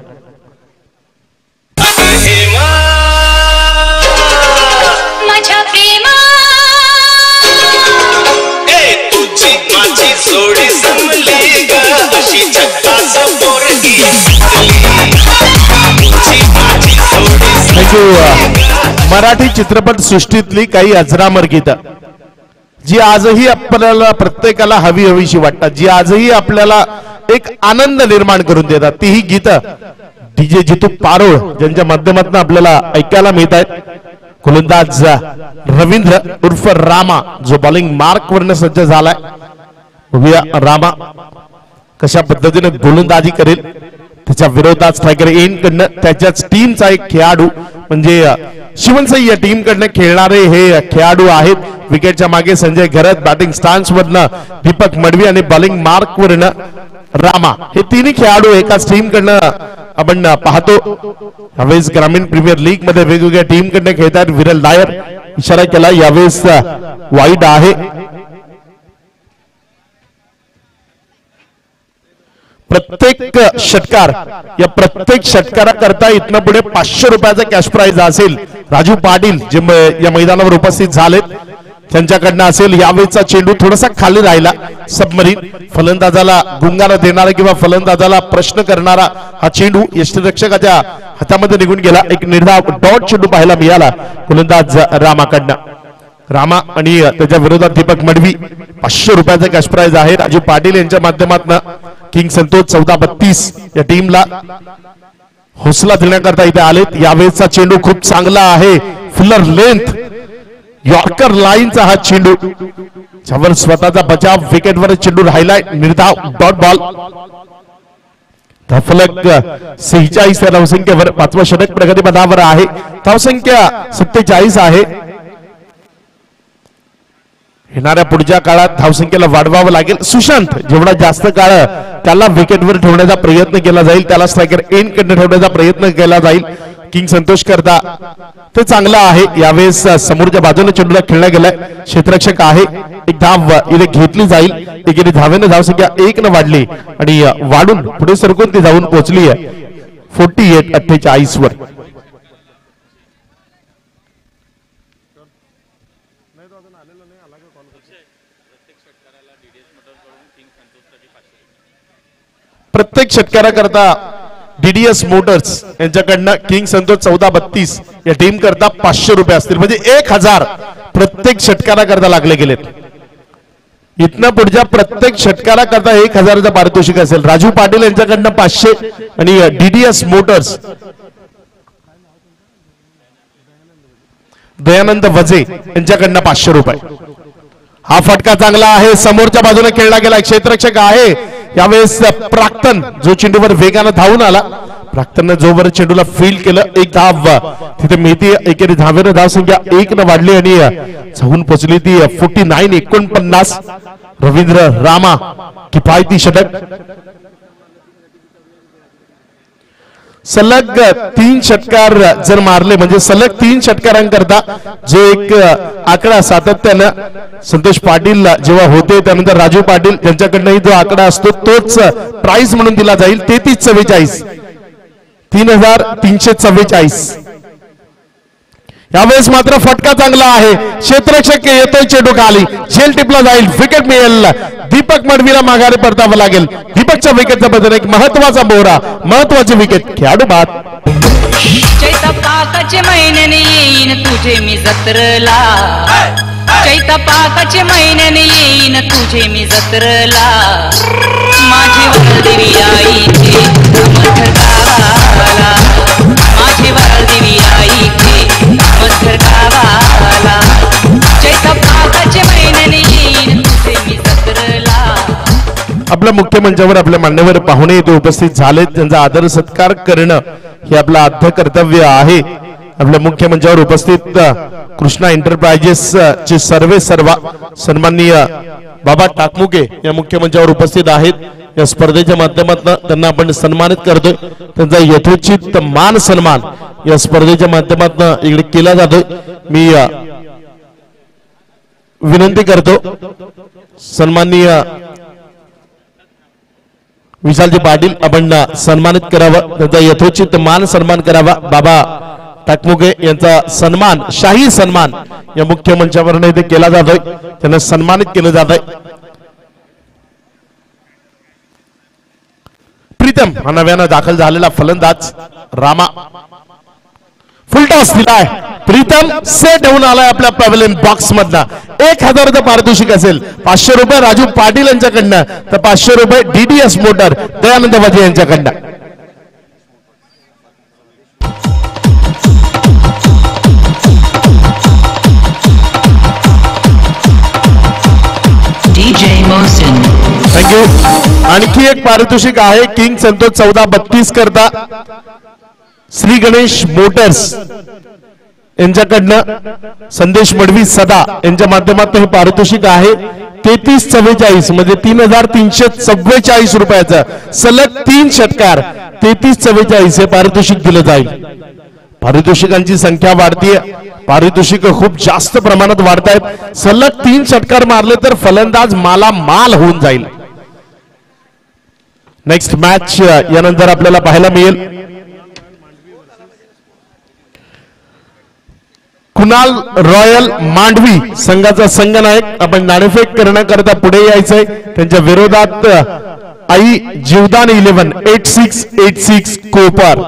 थँक्यू. मराठी चित्रपट सृष्टीतली काही अजरामर गीतं जी आजही आपल्याला प्रत्येकाला हवी हवीशी वाटतात, जी आजही आपल्याला एक आनंद निर्माण करून देतात, तीही गीतं डीजे जितू पारोळ ज्यांच्या माध्यमातून आपल्याला ऐकायला मिळत आहेत. गोलंदाज रवींद्र उर्फ रामा जो बॉलिंग मार्क वरनं सज्ज झालाय. बघूया रामा कशा पद्धतीने गोलंदाजी करेल. त्याच्या विरोधात स्ट्रायकर एन कडनं त्याच्याच टीमचा एक खेळाडू म्हणजे शिवनसाई या टीम कडनं खेळणारे हे खेळाडू आहेत. विकेटच्या मागे संजय घरत, बॅटिंग स्टान्स वरनं दीपक मडवी आणि बॉलिंग मार्क वरनं रामा हे तिन्ही खेळाडू एकाच टीम कडनं आपण पाहतो. यावेळेस ग्रामीण प्रीमियर लीग मध्ये वेगवेगळ्या टीम कडनं खेळतात. विरल नायर इशारा केला यावेळेस वाईट आहे. प्रत्येक षटकार या प्रत्येक षटकाराकरता इथनं पुढे 500 रुपयाचा कॅश प्राइज असेल. राजू पाटील जे या मैदानावर उपस्थित झालेत त्यांच्याकडनं असेल. यावेळेचा चेंडू थोडासा खाली राहिला. सबमरीन फलंदाजाला गुंगारा देणारा किंवा फलंदाजाला प्रश्न करणारा हा चेंडू यष्टिरक्षकाच्या हातामध्ये निघून गेला. एक निर्धाव डॉट चेंडू पाहायला मिळाला गोलंदाज रामाकडनं. रामा आणि त्याच्या विरोधात दीपक मडवी 500 रुपयाचा कॅश प्राइज आहे. राजू पाटील यांच्या माध्यमातून किंग संतोष 14-32 या टीमला हौसला देण्याकरता इथे आलेत. यावेळेचा चेंडू खूप चांगला आहे. फुलर लेंथ यॉर्कर लाईनचा हा चेंडू ज्यावर स्वतःचा बचाव विकेटवर चेंडू राहिलाय. निर्धाव डॉट बॉल. धावफलक 46 या धावसंख्येवर 5वं षटक प्रगतीपथावर आहे. धावसंख्या 47 आहे. येणाऱ्या पुढच्या काळात धावसंख्येला वाढवावं लागेल. सुशांत जेवढा जास्त काळ त्याला विकेटवर ठेवण्याचा प्रयत्न केला जाईल, त्याला स्ट्रायकर एन कडे ठेवण्याचा प्रयत्न केला जाईल. किंग संतोष करता ते चांगलं आहे. यावेळेस समोरच्या बाजूने चेंडूला खेळला गेलाय. क्षेत्ररक्षक आहे. एक धाव इथे घेतली जाईल. एकेरी धावेने धावसंख्या 1 न वाढली आणि वाढून पुढे सरकून ती जाऊन पोहोचली आहे 48-48 वर. प्रत्येक षटकाराकरता डीडीएस मोटर्स यांच्याकडनं किंग संतोष 14-32 या टीम करता 500 रुपये असतील म्हणजे 1000 प्रत्येक षटकाराकरता लागले गेलेत. इथनं पुढच्या प्रत्येक षटकाराकरता 1000चं पारितोषिक असेल. राजू पाटील यांच्याकडनं 500 आणि डीडीएस मोटर्स दयानंद वजे यांच्याकडनं 500 रुपये. हा फटका चांगला आहे. समोरच्या बाजूने खेळला गेला. क्षेत्ररक्षक आहे. यावेळेस प्राक्तन जो चेंडूवर वेगानं धावून आला. प्राक्तनने जोवर चेंडूला फील्ड केलं. एक धाव तिथे मिळते. एकेरी धावेनं धावसंख्या 1 न वाढली आणि जाऊन पोहोचली ती 49-49. रवींद्र रामा किफायती षटक. सलग 3 षटकार जर मारले म्हणजे सलग 3 षटकारांकरता जो एक आकडा सातत्यानं संतोष पाटील जेव्हा होते त्यानंतर राजू पाटील यांच्याकडनंही जो आकडा असतो तोच प्राइज म्हणून दिला जाईल. 33-44 3344. यावेळेस मात्र फटका चांगला आहे, क्षेत्ररक्षक येतोय, चेंडू खाली, झेल टिपला जाईल, विकेट मिळेल, दीपक मडवीला माघारी परतावं लागेल. दीपकच्या विकेटचा बदल एक महत्वाचा बोरा, महत्वाची विकेट, खेळाडू बाद. चैतपाकाचे महिन्याने येईन तुझे मी जत्रला, चैतपाकाचे महिन्याने येईन तुझे मी जत्रला, माझी वरदेवी आईचे मथर गावाला, माझी वरदेवी आईचे मथर गावाला, चैतपाकाचे महिन्याने येईन तुझे मी जत्रला. आपल्या मुख्य मंचावर आपल्या मान्यवर पाहुणे इथे उपस्थित झाले, त्यांचा आदर सत्कार करणं हे आपलं आद्य कर्तव्य आहे. आपल्या मुख्य मंचावर उपस्थित कृष्णा एंटरप्राइजेस चे सर्वा सन्माननीय बाबा टाकमुके या मुख्य मंचावर उपस्थित आहेत. या स्पर्धेच्या माध्यमातून त्यांना आपण सन्मानित करतोय, त्यांचा यथोचित मान सन्मान या स्पर्धेच्या माध्यमातून इकडे केला जातोय. मी विनंती करतो सन्माननीय विशालजी पाटील आपण सन्मानित करावं, त्यांचा यथोचित मान सन्मान करावा. बाबा टाकमुके यांचा सन्मान, शाही सन्मान या मुख्य मंचावर इथे केला जातोय, त्यांना सन्मानित केलं जात आहे. प्रीतम हा नव्यानं दाखल झालेला फलंदाज रामा, फुलटॉस दिलाय, प्रीतम सेट होऊन आलाय आपल्या पॅव्हलियन बॉक्स मधला. 1000 पारितोषिक असेल, 500 रुपये राजू पाटील यांच्याकडनं, तर 500 रुपये DDS मोटर दयानंद वाजे यांच्याकडनं. थँक्यू. आणखी एक पारितोषिक आहे, किंग संतोष 1432 करता श्री गणेश मोटर्स यांच्याकडनं संदेश मडवी सदा यांच्या माध्यमातून हे पारितोषिक आहे. 3344 म्हणजे 3344 रुपयाचं सलग 3 षटकार, 3344 हे पारितोषिक दिलं जाईल. पारितोषिकांची संख्या वाढतीये, पारितोषिक खूप जास्त प्रमाणात वाढत आहेत. सलग 3 षटकार मारले तर फलंदाज माला माल होऊन जाईल. नेक्स्ट मॅच यानंतर आपल्याला पाहायला मिळेल. कुणाल रॉयल मांडवी संघाचा संघनायक आपण नाणेफेक करण्याकरता पुढे यायचंय. त्यांच्या विरोधात आई जीवदान 11 8686 कोपर.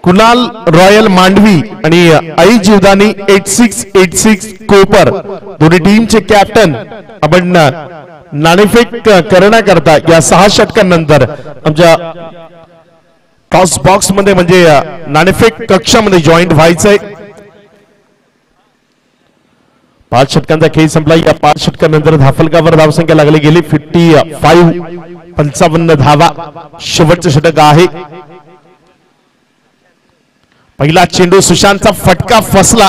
कुणाल रॉयल मांडवी आणि आई जीवदानी 8686 कोपर दोन्ही टीमचे कॅप्टन आपण नाणेफेक करण्याकरता या 6 षटकांनंतर आमच्या टॉस बॉक्स मध्ये म्हणजे नाणेफेक कक्षामध्ये जॉईंट व्हायचंय. 5 षटकांचा खेळ संपला. या 5 षटकांनंतर धाफलकावर धावसंख्या लागली गेली 55, 55 धावा शेवटचं षटक आहे. पहिला चेंडू सुशांतचा फटका फसला,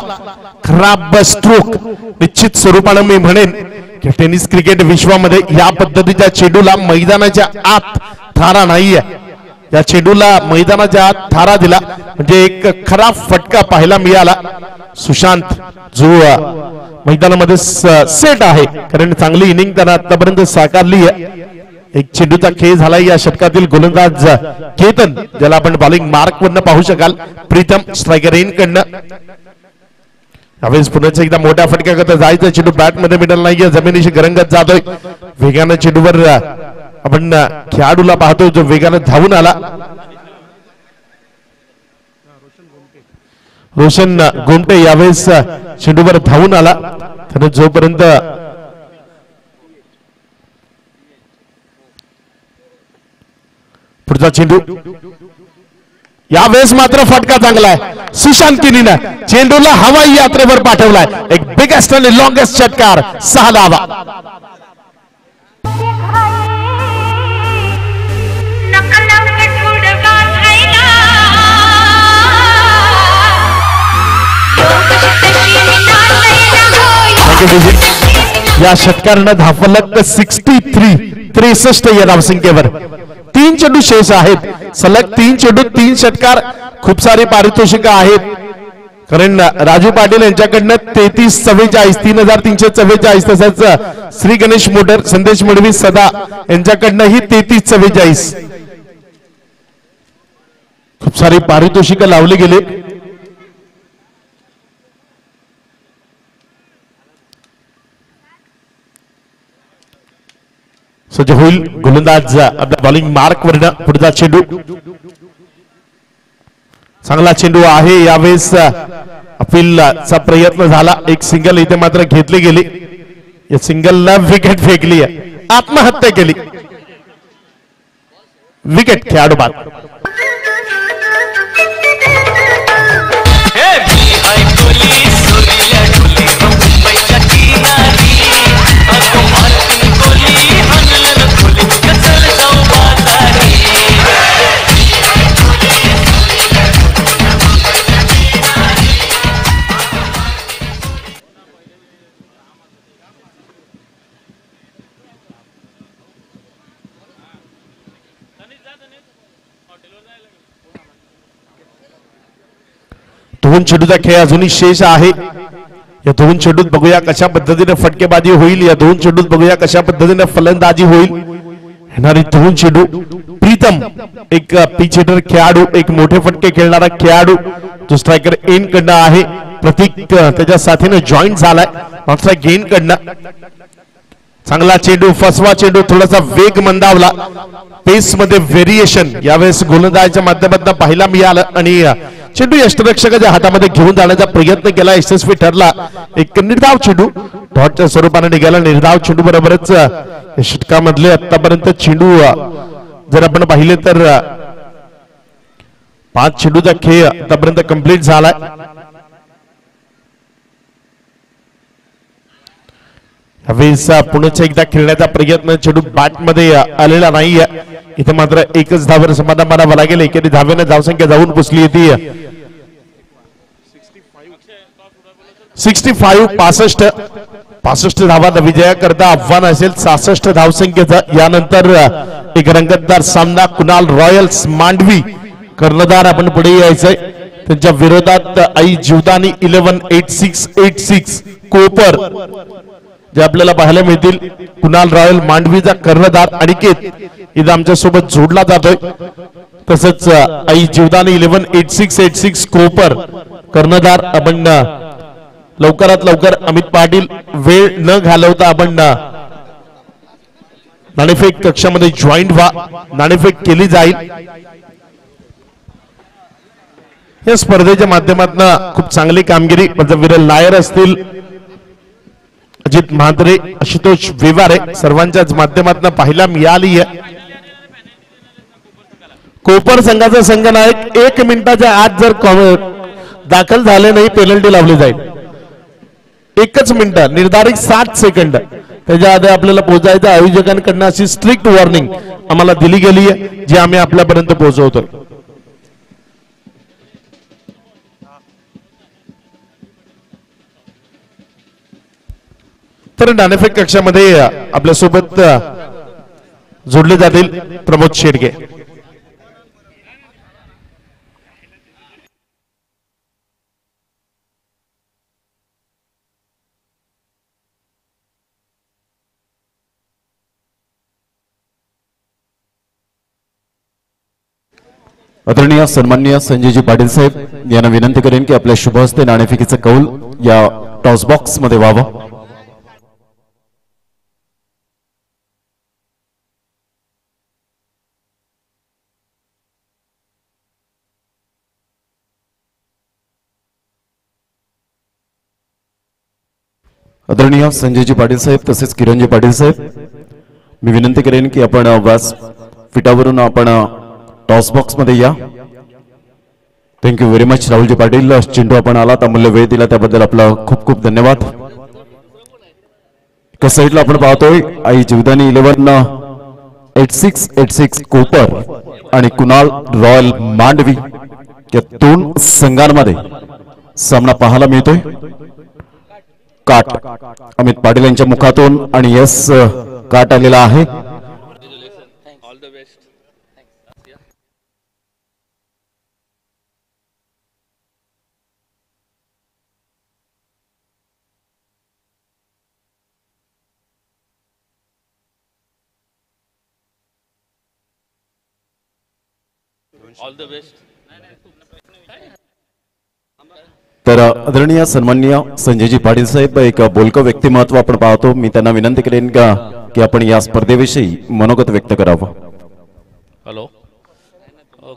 खराब स्ट्रोक. निश्चित स्वरूपानं मी म्हणेन की टेनिस क्रिकेट विश्वामध्ये या पद्धतीच्या चेंडूला मैदानाच्या आत थारा नाहीये. या चेंडूला मैदानाच्या आत थारा दिला म्हणजे एक खराब फटका पाहायला मिळाला. सुशांत जो मैदानामध्ये सेट आहे, कारण चांगली इनिंग त्यानं आतापर्यंत साकारली आहे. एक चेंडूचा खेळ झाला. या षटकातील गोलंदाज केतन, ज्याला आपण बॉलिंग मार्क वरनं पाहू शकाल, प्रीतम स्ट्रायकर इन कडनं. यावेळेस पुन्हा एकदा मोठ्या फटक्याकरता जायचं. चेंडू बॅट मध्ये मिडल नाहीये, जमिनीशी गरंगत जातोय. वेगानं चेंडूवर आपण खेळाडूला पाहतोय जो वेगानं धावून आला. रोशन गोमटे यावेळेस चेंडूवर धावून आला. त्यानं जोपर्यंत पुढचा चेंडू, यावेळेस मात्र फटका चांगला आहे. सुशांत किनीनं चेंडूला हवाई यात्रेवर पाठवलाय. एक बिगेस्ट आणि लॉंगेस्ट षटकार, 6 धावा. या षटकारानं धाफलक 63 या धावसंख्येवर. 3 चेंडू शेष आहेत. सलग 3 चेंडू 3 षटकार. खूप सारी पारितोषिक आहेत, कारण राजू पाटील यांच्याकडनं 3344 3344, तसंच श्री गणेश मोटर संदेश मडवी सदा यांच्याकडनं ही 3344. सारी पारितोषिकं लावली गेली. सज्ज होईल गोलंदाज आपल्या बॉलिंग मार्क वर पुढचा चेंडू. चांगला चेंडू आहे. यावेळेस अपीलचा प्रयत्न झाला. एक सिंगल इथे मात्र घेतली गेली. या सिंगलला विकेट फेकली आहे. आत्महत्या केली. विकेट खेळाडू बाद. दोन चेंडूचा खेळ अजूनही शेष आहे. या दोन चेंडूत बघूया कशा पद्धतीने फटकेबाजी होईल. या दोन चेंडूत बघूया कशा पद्धतीने फलंदाजी होईल. येणारी दोन चेंडू. प्रीतम एक पिच हिटर खेळाडू, एक मोठे फटके खेळणारा खेळाडू जो स्ट्रायकर एन कडनं आहे. प्रतीक त्याच्या साथीने जॉईन झालाय मागचा गेन कडनं. चांगला चेंडू, फसवा चेंडू, थोडासा वेग मंदावला. पेस मध्ये व्हेरिएशन यावेळेस गोलंदाजाच्या माध्यमातून पाहायला मिळालं आणि चेंडू यष्टरक्षकाच्या हातामध्ये घेऊन जाण्याचा प्रयत्न केला, यशस्वी ठरला. एक निर्धाव चेंडू डॉटच्या स्वरूपाने निघाला. निर्धाव चेंडू बरोबरच षटकामधले आतापर्यंत चेंडू जर आपण पाहिले तर 5 चेंडूचा खेळ आतापर्यंत कंप्लीट झालाय. यावेळेस पुन्हा एकदा खेळण्याचा प्रयत्न, चेंडू बॅट मध्ये आलेला नाहीये. इथे मात्र एकच धावर समाधान मानावं लागेल. एकेरी धावेने धावसंख्या जाऊन पुसली येते 65. 65 धावा विजयाकरता आव्हान असेल 66 धावसंख्येचं. यानंतर एक रंगतदार सामना कुणाल रॉयल्स मांडवी कर्णधार आपण पुढे यायचंय. त्यांच्या विरोधात आई जीवदानी 118686 कोपर जे आपल्याला पाहायला मिळतील. कुणाल रॉयल मांडवीचा कर्णधार अनिकेत इथं आमच्या सोबत जोडला जातोय. तसंच आई जीवदानी 118686 कोपर कर्णधार. आपण लवकरात लवकर अमित पाटील वेळ न घालवता आपण नाणेफेक कक्षामध्ये जॉईंट व्हा. नाणेफेक केली जाईल. या स्पर्धेच्या माध्यमातून खूप चांगली कामगिरी विरल नायर असतील, अजित म्हात्रे, आशुतोष वेवारे सर्वांच्याच माध्यमातून पाहायला मिळाली आहे. कोपर संघाचा संघनायक 1 मिनिटाच्या आत जर दाखल झाले नाही पेनल्टी लावली जाईल. 1च मिनिट, निर्धारित 60 सेकंद त्याच्या आधी आपल्याला पोहोचायचं. आयोजकांकडून अशी स्ट्रिक्ट वॉर्निंग आम्हाला दिली गेली आहे जी आम्ही आपल्यापर्यंत पोहोचवतो. तर नाणेफेक कक्षामध्ये आपल्यासोबत जोडले जातील प्रमोद शेडगे. आदरणीय सन्माननीय संजयजी पाटील साहेब यांना विनंती करेन की आपल्या शुभ हस्ते नाणेफेकीचं कौल या टॉस बॉक्स मध्ये व्हावं. आदरणीय संजयजी पाटील साहेब तसेच किरणजी पाटील साहेब मी विनंती करेन की आपण व्यासपीठावरून आपण टॉस बॉक्स मध्ये या. Thank you very much Rahulji Patil. चेंडू आपण आलात, अमूल्य वेळ दिला त्याबद्दल आपला खूप खूप धन्यवाद. एका साईडला आपण पाहतोय आई जीवदानी 118686 कोपर आणि कुणाल रॉयल मांडवी या 2 संघांमध्ये सामना पाहायला मिळतोय. काट अमित पाटील यांच्या मुखातून आणि यस काट आलेला आहे. All the best. तर आदरणीय सन्माननीय संजयजी पाटील साहेब एक बोलकं व्यक्तिमत्व आपण पाहतो. मी त्यांना विनंती करेन का की आपण या स्पर्धेविषयी मनोगत व्यक्त करावं. हॅलो,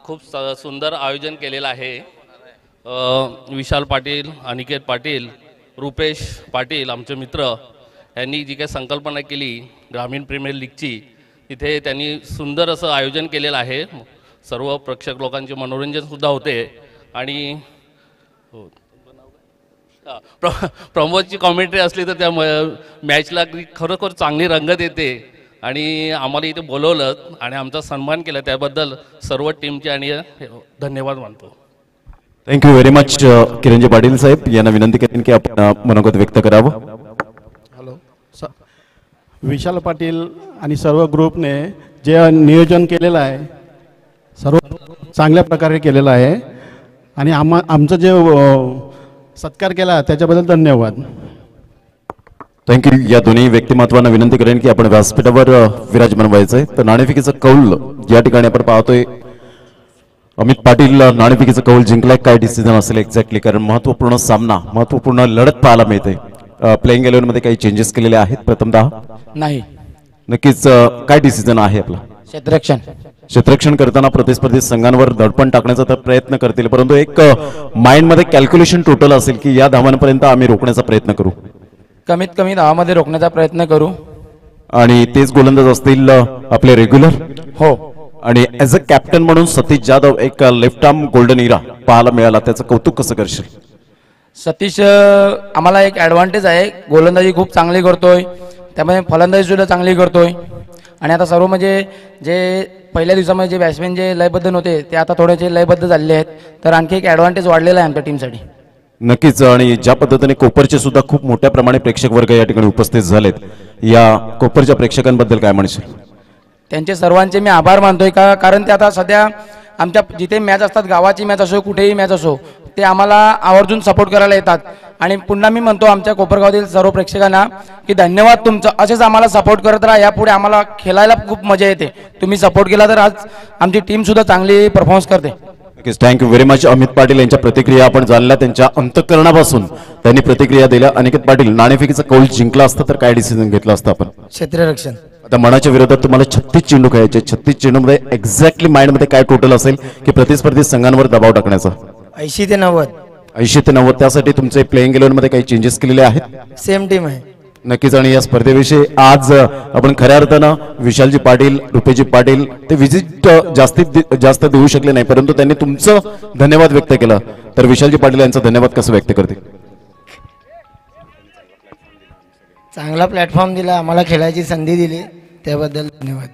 खूप सुंदर आयोजन केलेलं आहे. विशाल पाटील, अनिकेत पाटील, रुपेश पाटील आमचे मित्र यांनी जी काही संकल्पना केली ग्रामीण प्रीमियर लीगची, तिथे त्यांनी सुंदर असं आयोजन केलेलं आहे. सर्व प्रेक्षक लोकांचे मनोरंजनसुद्धा होते आणि प्रमोदची कॉमेंट्री असली तर त्या मॅचला खरोखर चांगली रंगत येते आणि आम्हाला इथे बोलवलं आणि आमचा सन्मान केला त्याबद्दल सर्व टीमचे आणि धन्यवाद मानतो. Thank you very much. किरणजी पाटील साहेब यांना विनंती करेन की आपण मनोगत व्यक्त करावं. हॅलो, विशाल पाटील आणि सर्व ग्रुपने जे नियोजन केलेलं आहे सर्व चांगल्या प्रकारे केलेलं आहे आणि आमचं जे सत्कार केला त्याच्याबद्दल धन्यवाद. थँक्यू. या दोन्ही व्यक्तिमत्वांना विनंती करेन की आपण व्यासपीठावर विराजमान व्हायचंय. तर नाणेफेकीचं कौल या ठिकाणी आपण पाहतोय. अमित पाटील नाणेफेकीचं कौल जिंकलाय. काय डिसिजन असेल एक्झॅक्टली, कारण महत्वपूर्ण सामना, महत्वपूर्ण लढत पाहायला मिळते. प्लेइंग 11 मध्ये काही चेंजेस केलेले आहेत प्रथमतः? नाही. नक्कीच काय डिसिजन आहे आपला? क्षेत्ररक्षण करताना प्रतिस्पर्धी संघांवर दडपण टाकण्याचा तर प्रयत्न करतील, परंतु एक माइंड मध्ये कॅल्क्युलेशन टोटल असेल की या धावांपर्यंत आम्ही रोखण्याचा प्रयत्न करू, कमीत कमी धावामध्ये रोखण्याचा प्रयत्न करू. आणि तेच गोलंदाज असतील आपले रेग्युलर. हो. आणि ऍज अ कॅप्टन म्हणून सतीश जाधव एक लेफ्ट आर्म गोल्डन इरा पाहायला मिळाला, त्याचं कौतुक कसं करशील? सतीश आम्हाला एक ॲडव्हान्टेज आहे, गोलंदाजी खूप चांगली करतोय, त्यामुळे फलंदाजी सुद्धा चांगली करतोय. आणि आता सर्व म्हणजे जे पहिल्या दिवसामध्ये जे बॅट्समॅन जे लयबद्ध नव्हते ते आता थोडेसे लयबद्ध झालेले आहेत, तर आणखी एक ॲडव्हान्टेज वाढलेला आहे आमच्या टीमसाठी. नक्कीच. आणि ज्या पद्धतीने कोपरचे सुद्धा खूप मोठ्या प्रमाणे प्रेक्षक वर्ग या ठिकाणी उपस्थित झालेत, या कोपरच्या प्रेक्षकांबद्दल काय म्हणशील? त्यांचे सर्वांचे मी आभार मानतोय का, कारण ते आता सध्या आमच्या जिथे मॅच असतात, गावाची मॅच असो कुठेही मॅच असो, ते आम्हाला आवर्जून सपोर्ट करायला येतात. आणि पुन्हा मी म्हणतो आमच्या कोपरगावातील सर्व प्रेक्षकांना की धन्यवाद तुमचं, असेच आम्हाला सपोर्ट करत राहा. यापुढे आम्हाला खेळायला खूप मजा येते. तुम्ही सपोर्ट केला तर आज आमची टीम सुद्धा चांगली परफॉर्मन्स करते. Thank you very much. Amit Patil यांच्या प्रतिक्रिया आपण जाणल्या, त्यांच्या अंतःकरणापासून त्यांनी प्रतिक्रिया दिल्या. अनिकेत पाटील, नाणेफेकीचा कौल जिंकला असतं तर काय डिसिजन घेतलं असतं आपण? क्षेत्ररक्षण. आता मनाच्या विरोधात तुम्हाला 36 चेंडू खेळायचे. 36 चेंडूमध्ये एक्झॅक्टली माइंडमध्ये काय टोटल असेल की प्रतिस्पर्धी संघांवर दबाव टाकण्याचा? 80 ते 90. 80 ते 90. त्यासाठी तुमचे प्लेइंग 11 मध्ये काही चेंजेस केलेले आहेत? सेम टीम आहे. नक्कीच. आणि या स्पर्धेविषयी आज आपण खऱ्या अर्थानं विशालजी पाटील, रुपेजी पाटील ते विजिट जास्तीत जास्त देऊ शकले नाही, परंतु त्यांनी तुमचं धन्यवाद व्यक्त केलं. तर विशालजी पाटील यांचा धन्यवाद कसं व्यक्त करते? चांगला प्लॅटफॉर्म दिला, आम्हाला खेळायची संधी दिली, त्याबद्दल धन्यवाद.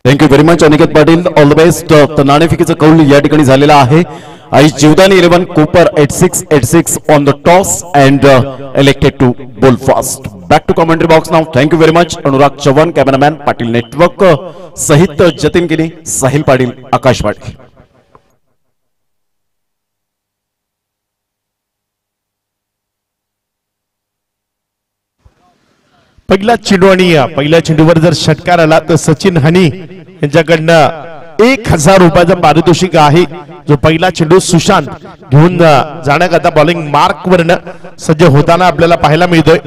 Thank you very much Aniket Patil. All the best. तर नाणेफेकीचं कौल या ठिकाणी झालेला आहे. Aai Jivdani 11 Kopar 86 on the toss and elected to bowl first. Back to commentary box नाव. Thank you very much. Anurag Chavan, cameraman Patil network सहित जतीन गिनी, साहिल पाटील, आकाश पाटील. पहिला चेंडू आणि पहिल्या चेंडूवर जर षटकार आला तर सचिन हनी यांच्याकडनं 1000 रुपयाचं पारितोषिक आहे, जो पहिला चेंडू सुशांत घेऊन जाण्याकरता बॉलिंग मार्क वरनं सज्ज होताना आपल्याला पाहायला मिळतोय.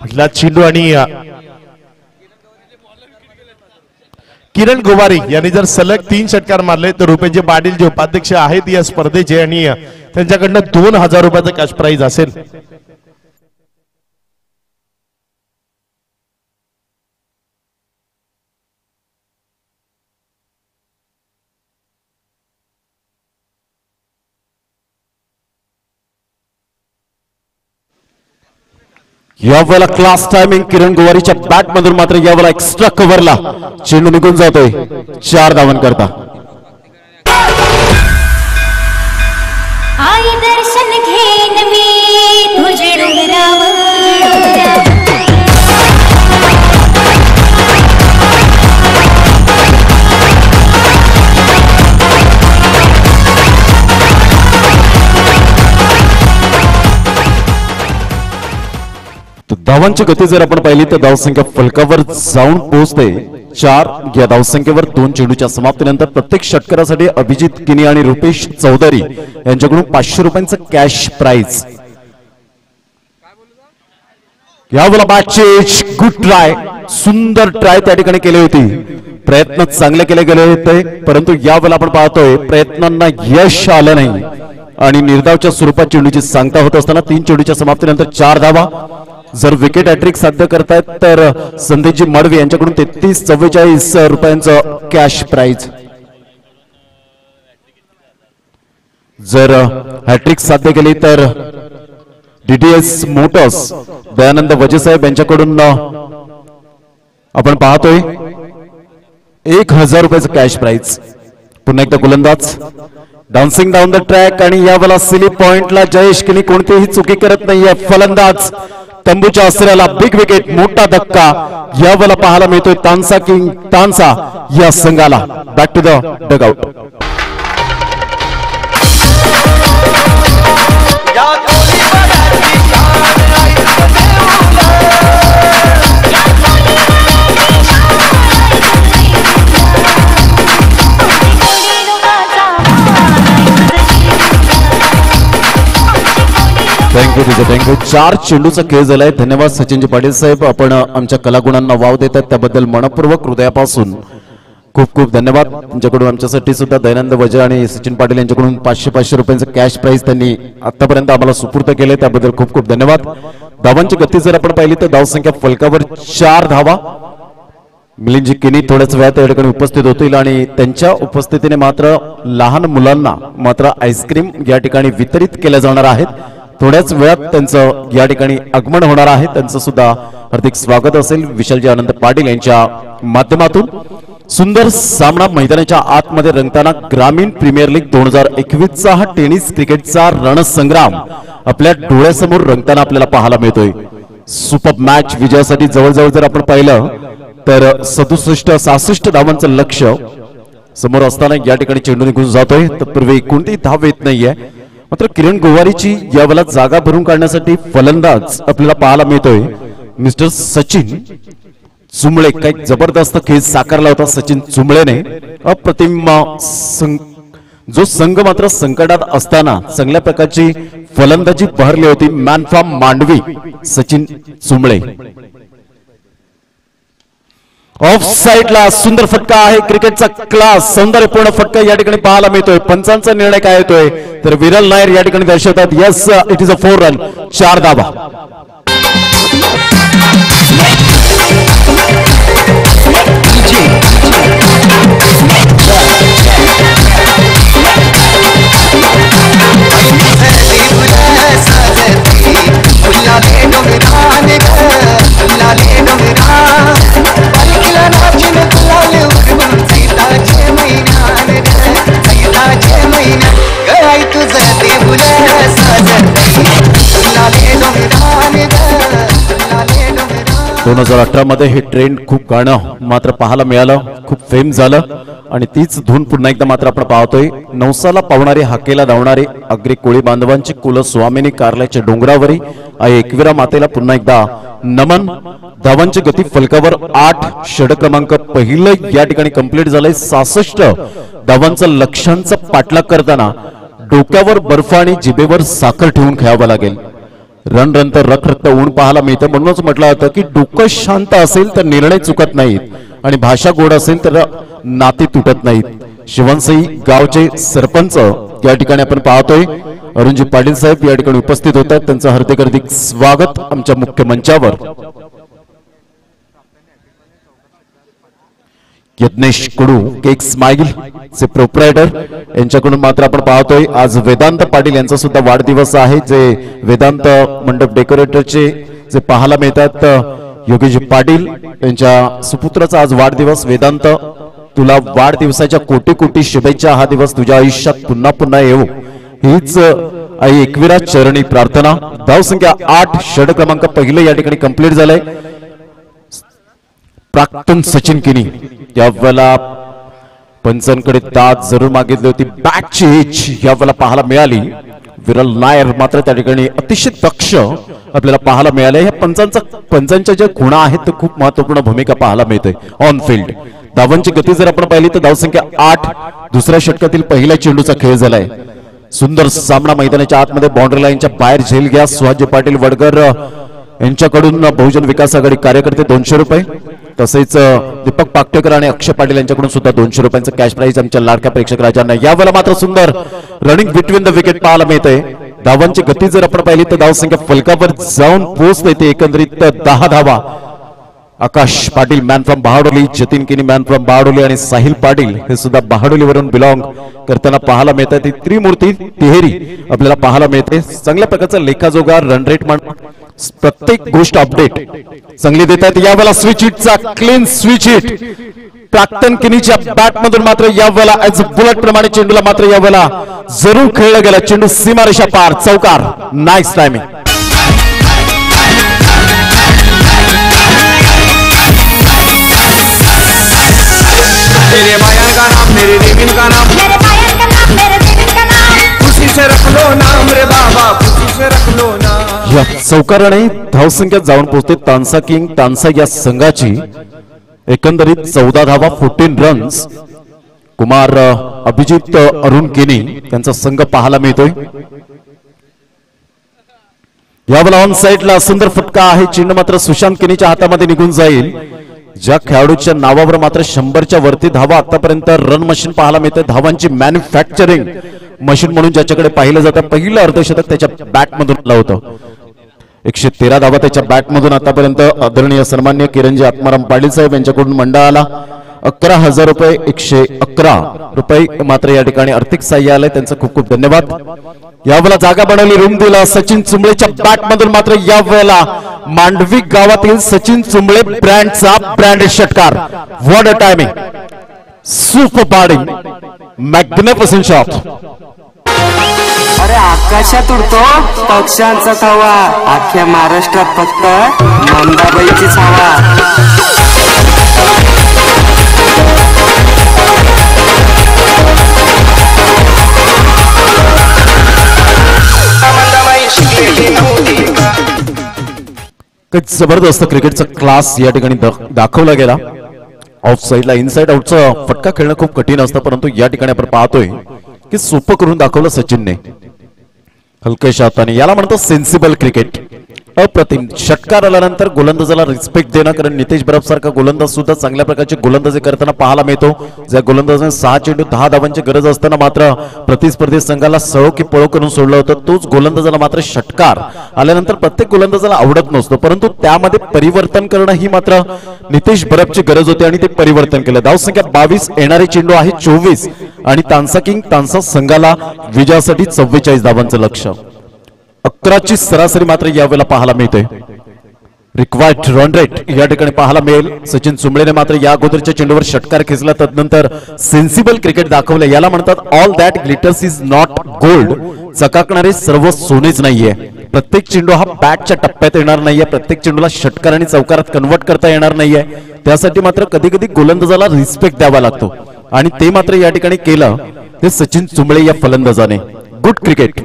पहिला चेंडू आणि किरण गोवारी यांनी जर सलग 3 षटकार मारले तर रुपेजी पाटील जे उपाध्यक्ष आहेत या स्पर्धेचे आणि त्यांच्याकडनं 2000 रुपयाचं कॅश प्राइज असेल. यावेळेला क्लास टायमिंग किरण गोवारीच्या बॅट मधून मात्र यावेळेला एक्स्ट्रा कव्हरला चेंडू निघून जातोय 4 धावां करता. आई दर्शन घेन मी तुझे डोंगरावर. धावांची गती जर आपण पाहिली तर धावसंख्या फलकावर जाऊन पोहोचते 4 या धावसंख्येवर 2 चेंडूच्या समाप्तीनंतर प्रत्येक षटकारासाठी अभिजित किनी आणि रुपेश चौधरी यांच्याकडून 500 रुपयांचं कॅश प्राइज. यावेळेला बॅचेज गुड ट्राय, सुंदर ट्राय त्या ठिकाणी केली होती. प्रयत्न चांगले केले गेले होते, परंतु यावेळेला आपण पाहतोय प्रयत्नांना यश आलं नाही आणि निर्धावच्या स्वरूपात चेंडूची सांगता होत असताना 3 चेंडूच्या समाप्तीनंतर 4 धावा. जर विकेट हॅट्रिक साध्य करतायत तर संदीपजी मडवी यांच्याकडून 33-44 रुपयांचं कॅश प्राइज. जर हॅट्रिक साध्य केली तर डीडीएस मोटर्स दयानंद वजेसाहेब यांच्याकडून आपण पाहतोय 1000 रुपयाचं कॅश प्राइज. पुन्हा एकदा गोलंदाज डान्सिंग डाऊन द ट्रॅक आणि यावेळेला सिली पॉइंटला जयेश किनी कोणतीही चुकी करत नाहीये. फलंदाज तंबूच्या अस्त्राला बिग विकेट, मोठा धक्का यावेळेला पाहायला मिळतोय तानसा किंग तानसा या संघाला. Back to the dugout. Thank you. 4 चेंडूचा खेळ झालाय. धन्यवाद सचिनजी पाटील साहेब, आपण आमच्या कलागुणांना वाव देतात त्याबद्दल मनपूर्वक हृदयापासून खूप खूप धन्यवाद. तुमच्याकडून आमच्यासाठी सुद्धा दयानंद वजे आणि सचिन पाटील यांच्याकडून 500 रुपयांचं कॅश प्राइज त्यांनी आतापर्यंत आम्हाला सुपूर्द केले, त्याबद्दल खूप खूप धन्यवाद. धावांची गती जर आपण पाहिली तर धावसंख्या फलकावर 4 धावा. मिलिंदजी किनी थोड्याच वेळात या ठिकाणी उपस्थित होतील आणि त्यांच्या उपस्थितीने मात्र लहान मुलांना मात्र आईस्क्रीम या ठिकाणी वितरित केल्या जाणार आहेत. थोड्याच वेळात त्यांचं या ठिकाणी आगमन होणार आहे. त्यांचं सुद्धा हार्दिक स्वागत असेल विशालजी आनंद पाटील यांच्या माध्यमातून. सुंदर सामना मैदानाच्या आतमध्ये रंगताना ग्रामीण प्रीमियर लीग 2021चा हा टेनिस क्रिकेटचा रणसंग्राम आपल्या डोळ्यासमोर रंगताना आपल्याला पाहायला मिळतोय. सुपर मॅच विजयासाठी जवळजवळ जर आपण पाहिलं तर 67-66 धावांचं लक्ष समोर असताना या ठिकाणी चेंडू निघून जातोय. तत्पूर्वी कोणतीही धाव येत नाहीये. मात्र किरण गोवारीची यावेळेला जागा भरून काढण्यासाठी फलंदाज आपल्याला पाहायला मिळतोय मिस्टर सचिन चुंबळे. काही जबरदस्त खेळ साकारला होता सचिन चुंबळेने. अप्रतिम जो संघ मात्र संकटात असताना चांगल्या प्रकारची फलंदाजी बहरली होती. Man from Mandvi Sachin Chumble. Off साइडला सुंदर फटका आहे. क्रिकेटचा क्लास सौंदर्यपूर्ण फटका या ठिकाणी पाहायला मिळतोय. पंचांचा निर्णय काय येतोय तर विरल नायर या ठिकाणी दर्शवतात yes it is a 4 run, 4 धावा. दोन 2018 मध्ये हे ट्रेंड खूप गाणं मात्र पाहायला मिळालं, खूप फेम झालं आणि तीच धून पुन्हा एकदा मात्र आपण पाहतोय. नवसाला पावणारे हाकेला धावणारे अग्रे कोळी बांधवांची कुलस्वामिनी कारल्याच्या डोंगरावरी आई एकविरा मातेला पुन्हा एकदा नमन. धावांची गती फलकावर 8, षटक क्रमांक पहिलं या ठिकाणी कंप्लीट झालंय. 66 धावांचं लक्ष्यांचा पाठलाग करताना डोक्यावर बर्फ आणि जिभेवर साखर ठेवून खेळावं लागेल. रन रन तर रख रक्त ऊन पाहायला मिळतं. म्हणूनच म्हटलं होतं की डोकं शांत असेल तर निर्णय चुकत नाहीत आणि भाषा गोड असेल तर नाती तुटत नाहीत. शिवणसई गावचे सरपंच या ठिकाणी आपण पाहतोय अरुणजी पाटील साहेब या ठिकाणी उपस्थित होत आहेत. त्यांचं हार्दिक हार्दिक स्वागत आमच्या मुख्य मंचावर. यज्ञेश कडू केक स्माइल चे प्रोप्रायटर यांच्याकडून मात्र आपण पाहतोय आज वेदांत पाटील यांचा सुद्धा वाढदिवस आहे, जे वेदांत मंडप डेकोरेटरचे जे पाहायला मिळतात. योगीजी पाटील यांच्या सुपुत्राचा आज वाढदिवस. वेदांत तुला वाढदिवसाच्या कोटी कोटी शुभेच्छा. हा दिवस तुझ्या आयुष्यात पुन्हा पुन्हा येऊ हीच आई एकविरा चरणी प्रार्थना. धावसंख्या 8, षटक क्रमांक पहिलं या ठिकाणी कंप्लीट झालंय. प्राक्तन सचिन किनी यावेळेला पंचांकडे दाद जरूर मागितली होती. बॅटची एज यावेळेला पाहायला मिळाली. विरल नायर मात्र त्या ठिकाणी अतिशय दक्ष आपल्याला पाहायला मिळाले. ह्या पंचांच्या ज्या खुणा आहेत ते खूप महत्वपूर्ण भूमिका पाहायला मिळते ऑन फील्ड. धावांची गती जर आपण पाहिली तर धावसंख्या 8. दुसऱ्या षटकातील पहिल्या चेंडूचा खेळ झालाय. सुंदर सामना मैदानाच्या आतमध्ये बाउंड्री लाईनच्या बाहेर झेल घ्या. सुहाजी पाटील वडगर यांच्याकडून बहुजन विकास आघाडी कार्यकर्ते 200 रुपये, तसेच दीपक पाकटेकर आणि अक्षय पाटील यांच्याकडून सुद्धा 200 रुपयांचं कॅश प्राइज आमच्या लाडक्या प्रेक्षक राजांना. यावेळेला मात्र सुंदर रनिंग बिटवीन द विकेट पाहायला मिळते. धावांची गती जर आपण पाहिली तर धावसंख्या फलकावर जाऊन पोहोचते ते एकंदरीत 10 धावा. आकाश पाटील मॅन फ्रॉम बहाडोली, जतीन किनी मॅन फ्रॉम बहाडोली आणि साहिल पाटील हे सुद्धा बहाडोलीवरून बिलॉंग करताना पाहायला मिळतात. ही त्रिमूर्ती तिहेरी आपल्याला पाहायला मिळते. चांगल्या प्रकारचा लेखाजोगा रन रेट प्रत्येक गोष्ट अपडेट चांगली देतात. यावेळेला स्विच हिटचा क्लीन स्विच हिट प्राक्तन किनीच्या बॅट मधून मात्र यावेळेला ऍज बुलेट प्रमाणे चेंडूला मात्र यावेळेला जरूर खेळला गेला. चेंडू सीमारेषा पार, चौकार. Nice timing. मेरे बायान का नाम, मेरे देवीन का नाम, मेरे बायन का नाम, मेरे देवीन का नाम, खुशी से रख लो नाम रे बाबा, खुशी से रख लो नाम. या चौकाराने धावसंख्या जाऊन पोहोचते तानसा किंग तानसा या संघाची. एकंदरीत 14 धावा, 14 रन्स. कुमार अभिजित अरुण केनी त्यांचा संघ पाहायला मिळतोय. यावेळेला ऑन साइडला सुंदर फटका आहे. चेंडू मात्र सुशांत केनीच्या हातामध्ये निघून जाईल. ज्या खेळाडूच्या नावावर मात्र 100च्या वरती धावा आतापर्यंत रन मशीन पाहायला मिळते, धावांची मॅन्युफॅक्चरिंग मशीन म्हणून ज्याच्याकडे पाहिलं जातं, पहिलं अर्धशतक त्याच्या बॅटमधून आलं होतं. 113 धावा त्याच्या बॅटमधून आतापर्यंत. आदरणीय सन्मान्य किरणजी आत्माराम पाटील साहेब यांच्याकडून मंडळाला 11,000 रुपये, 111 रुपये मात्र या ठिकाणी आर्थिक सहाय्य आलंय. त्यांचं खूप खूप धन्यवाद. यावेळेला जागा बनवली, रूम दिला सचिन चुंबळेच्या बॅट मधून मात्र यावेळेला मांडवी गावातील सचिन चुंबळे ब्रँडचा ब्रँडेड षटकार. What a timing, super bowling, magnificent shot. अरे आकाशात उडतो पक्ष्यांचा थवा, अख्ख्या महाराष्ट्रात फक्त मंदाबाईचीच हवा. जबरदस्त क्रिकेटचा क्लास या ठिकाणी दाखवला गेला. ऑफ साइडला इनसाइड आउटचा फटका खेळणं खूप कठीण असतं, परंतु या ठिकाणी आपण पाहतोय की सोपं करून दाखवलं सचिनने हलक्याशा हाताने. याला म्हणतो सेन्सिबल क्रिकेट. अप्रतिम षटकार आल्यानंतर गोलंदाजाला रिस्पेक्ट देणं, कारण नितेश बराब सारखा गोलंदाज सुद्धा चांगल्या प्रकारचे गोलंदाजी करताना पाहायला मिळतो. ज्या गोलंदाजाने 6 चेंडू 10 धावांची गरज असताना मात्र प्रतिस्पर्धी संघाला सळो की पळो करून सोडलं होतं, तोच गोलंदाजाला मात्र षटकार आल्यानंतर प्रत्येक गोलंदाजाला आवडत नसतो, परंतु त्यामध्ये परिवर्तन करणं ही मात्र नितेश बराबची गरज होती आणि ते परिवर्तन केलं. धावसंख्या 22, येणारे चेंडू आहे 24 आणि तानसा किंग तानसा संघाला विजयासाठी 44 धावांचं लक्ष्य. 11ची सरासरी मात्र यावेळेला पाहायला मिळते. रिक्वायर्ड रन रेट या ठिकाणी पाहायला मिळेल. सचिन चुंबळेने मात्र या अगोदरच्या चेंडूवर षटकार खेचला, तदनंतर सेन्सिबल क्रिकेट दाखवलं. याला म्हणतात all that glitters is not gold. चकाकणारे सर्व सोनेच नाहीये. प्रत्येक चेंडू हा बॅटच्या टप्प्यात येणार नाहीये, प्रत्येक चेंडूला षटकार आणि चौकारात कन्वर्ट करता येणार नाहीये. त्यासाठी मात्र कधी कधी गोलंदाजाला रिस्पेक्ट द्यावा लागतो आणि ते मात्र या ठिकाणी केलं ते सचिन चुंबळे या फलंदाजाने. Good cricket.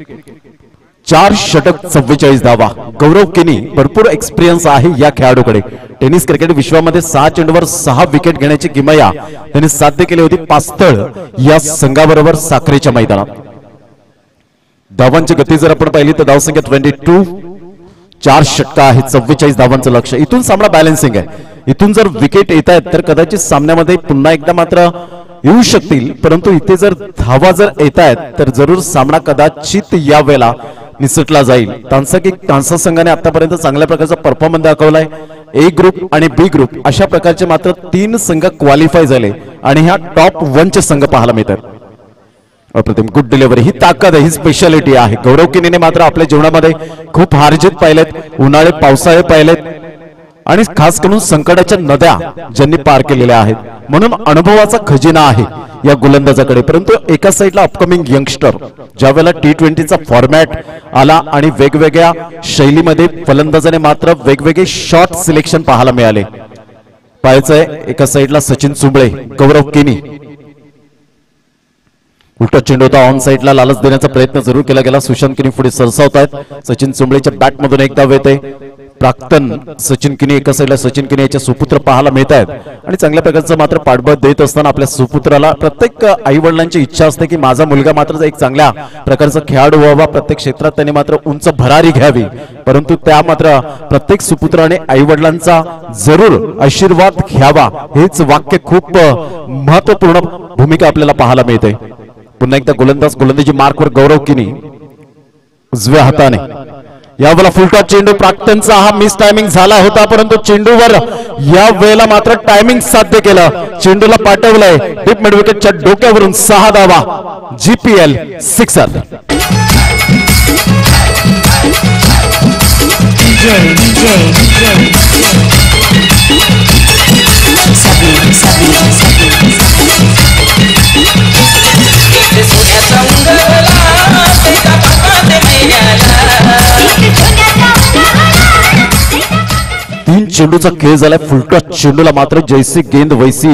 4 षटक 44 धावा. गौरव केनी भरपूर एक्सपिरियन्स आहे या खेळाडूकडे. टेनिस क्रिकेट विश्वामध्ये 6 चेंडूवर 6 विकेट घेण्याची किमया त्यांनी साध्य केली होती पास्थळ या संघाबरोबर साखरेच्या मैदानात. धावांची गती जर आपण पाहिली तर धावसंख्या 22, 4 षटका आहेत, 44 धावांचं लक्ष. इथून सामना बॅलन्सिंग आहे. इथून जर विकेट येत आहेत तर कदाचित सामन्यामध्ये पुन्हा एकदा मात्र येऊ शकतील, परंतु इथे जर धावा जर येत आहेत तर जरूर सामना कदाचित यावेळेला निसटला जाईल. तानसा संघाने आतापर्यंत चांगल्या प्रकारचा परफॉर्मन्स दाखवलाय. ए ग्रुप आणि बी ग्रुप अशा प्रकारचे मात्र 3 संघ क्वालिफाय झाले आणि ह्या टॉप 1चे संघ पाहायला मिळतात. अप्रतिम गुड डिलिव्हरी, ही ताकद आहे, ही स्पेशालिटी आहे. गौरव केनीने मात्र आपल्या जीवनामध्ये खूप हारजीत पाहिलेत, उन्हाळे पावसाळे पाहिलेत आणि खास करून संकटाच्या नद्या ज्यांनी पार केलेल्या आहेत, म्हणून अनुभवाचा खजिना आहे या गोलंदाजाकडे. परंतु एका साईडला अपकमिंग यंगस्टर, ज्यावेळेला T20चा फॉर्मॅट आला आणि वेगवेगळ्या शैलीमध्ये फलंदाजाने मात्र वेगवेगळे शॉट सिलेक्शन पाहायला मिळाले. पाहायचंय एका साईडला सचिन चुंबळे, गौरव केनी, उलटा चेंडू होता ऑन साईडला, लालच देण्याचा प्रयत्न जरूर केला गेला. सुशांत किनी पुढे सरसावतायत. सचिन चुंबळेच्या बॅट मधून एक धाव येते. प्राक्तन सचिन किनी एका साईडला, सचिन किनी याचे सुपुत्र पाहायला मिळत आहेत आणि चांगल्या प्रकारचं मात्र पाठबळ देत असताना आपल्या सुपुत्राला प्रत्येक आई वडिलांची इच्छा असते की माझा मुलगा मात्र एक चांगल्या प्रकारचा खेळाडू व्हावा, प्रत्येक क्षेत्रात त्याने मात्र उंच भरारी घ्यावी. परंतु त्या मात्र प्रत्येक सुपुत्राने आई वडिलांचा जरूर आशीर्वाद घ्यावा, हेच वाक्य खूप महत्वपूर्ण भूमिका आपल्याला पाहायला मिळते. पुन्हा एकदा गोलंदाज गोलंदाजी मार्कवर गौरव किनी उजव्या हाताने. यावेळेला फुलटॉस चेंडू, प्राक्तनचा हा मिस टायमिंग झाला होता परंतु चेंडूवर या वेळेला मात्र टायमिंग साध्य केलं. चेंडूला पाठवलंय डीप मिड विकेटच्या डोक्यावरून 6 धावा. GPL sixer. तीन चेंडूचा खेळ झालाय. फुलटॉस चेंडूला मात्र जैसी गेंद वैसी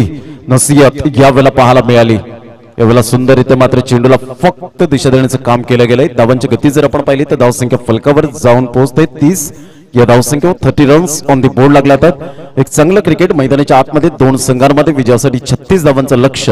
नसीहत यावेळेला पाहायला मिळाली. यावेळेला सुंदररित्या मात्र चेंडूला फक्त दिशा देण्याचं काम केलं गेलंय. धावांची गती जर आपण पाहिली तर धावसंख्या फलकावर जाऊन पोहोचते 30. या धावसंख्येवर 30 रन्स ऑन दी बोर्ड लागला. एक चांगलं क्रिकेट मैदानाच्या आतमध्ये दोन संघांमध्ये विजयासाठी 36 धावांचं लक्ष.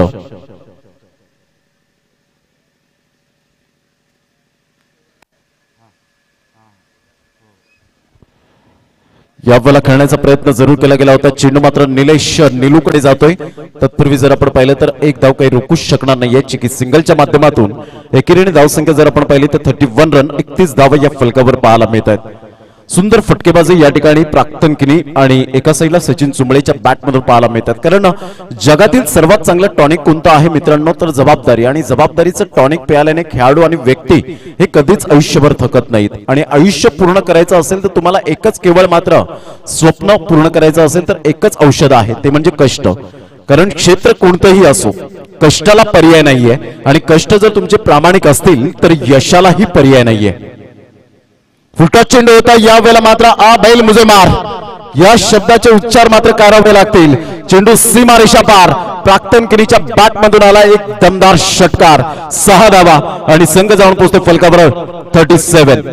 यावेळेला खेळण्याचा प्रयत्न जरूर केला गेला होता. चेंडू मात्र निलेश निलूकडे जातोय. तत्पूर्वी जर आपण पाहिलं तर एक धाव काही रोखूच शकणार नाहीये. चिकी सिंगलच्या माध्यमातून एकेरीने धावसंख्या जर आपण पाहिली तर 31 रन 31 धावा या फलकावर पाहायला मिळत आहेत. सुंदर फटकेबाजी या ठिकाणी प्राक्तन किनी आणि एका साईडला सचिन चुंबळेच्या बॅट मधून पाहायला मिळतात. कारण जगातील सर्वात चांगलं टॉनिक कोणतं आहे मित्रांनो, तर जबाबदारी. आणि जबाबदारीचं टॉनिक प्यायल्याने खेळाडू आणि व्यक्ती हे कधीच आयुष्यभर थकत नाहीत. आणि आयुष्य पूर्ण करायचं असेल तर तुम्हाला एकच केवळ मात्र स्वप्न पूर्ण करायचं असेल तर एकच औषध आहे, ते म्हणजे कष्ट. कारण क्षेत्र कोणतंही असो, कष्टाला पर्याय नाहीये. आणि कष्ट जर तुमचे प्रामाणिक असतील तर यशालाही पर्याय नाहीये. फुलटॉस चेंडू होता. या वेळेला मात्र आ बैल मुझे मार या शब्दाचे उच्चार मात्र करावे लागतील. चेंडू सीमारेषा पार. प्राक्तन किनीच्या बॅट मधून आला एक दमदार षटकार. 6 धावा आणि संघ जाऊन पोहोचतो फलकावर 37.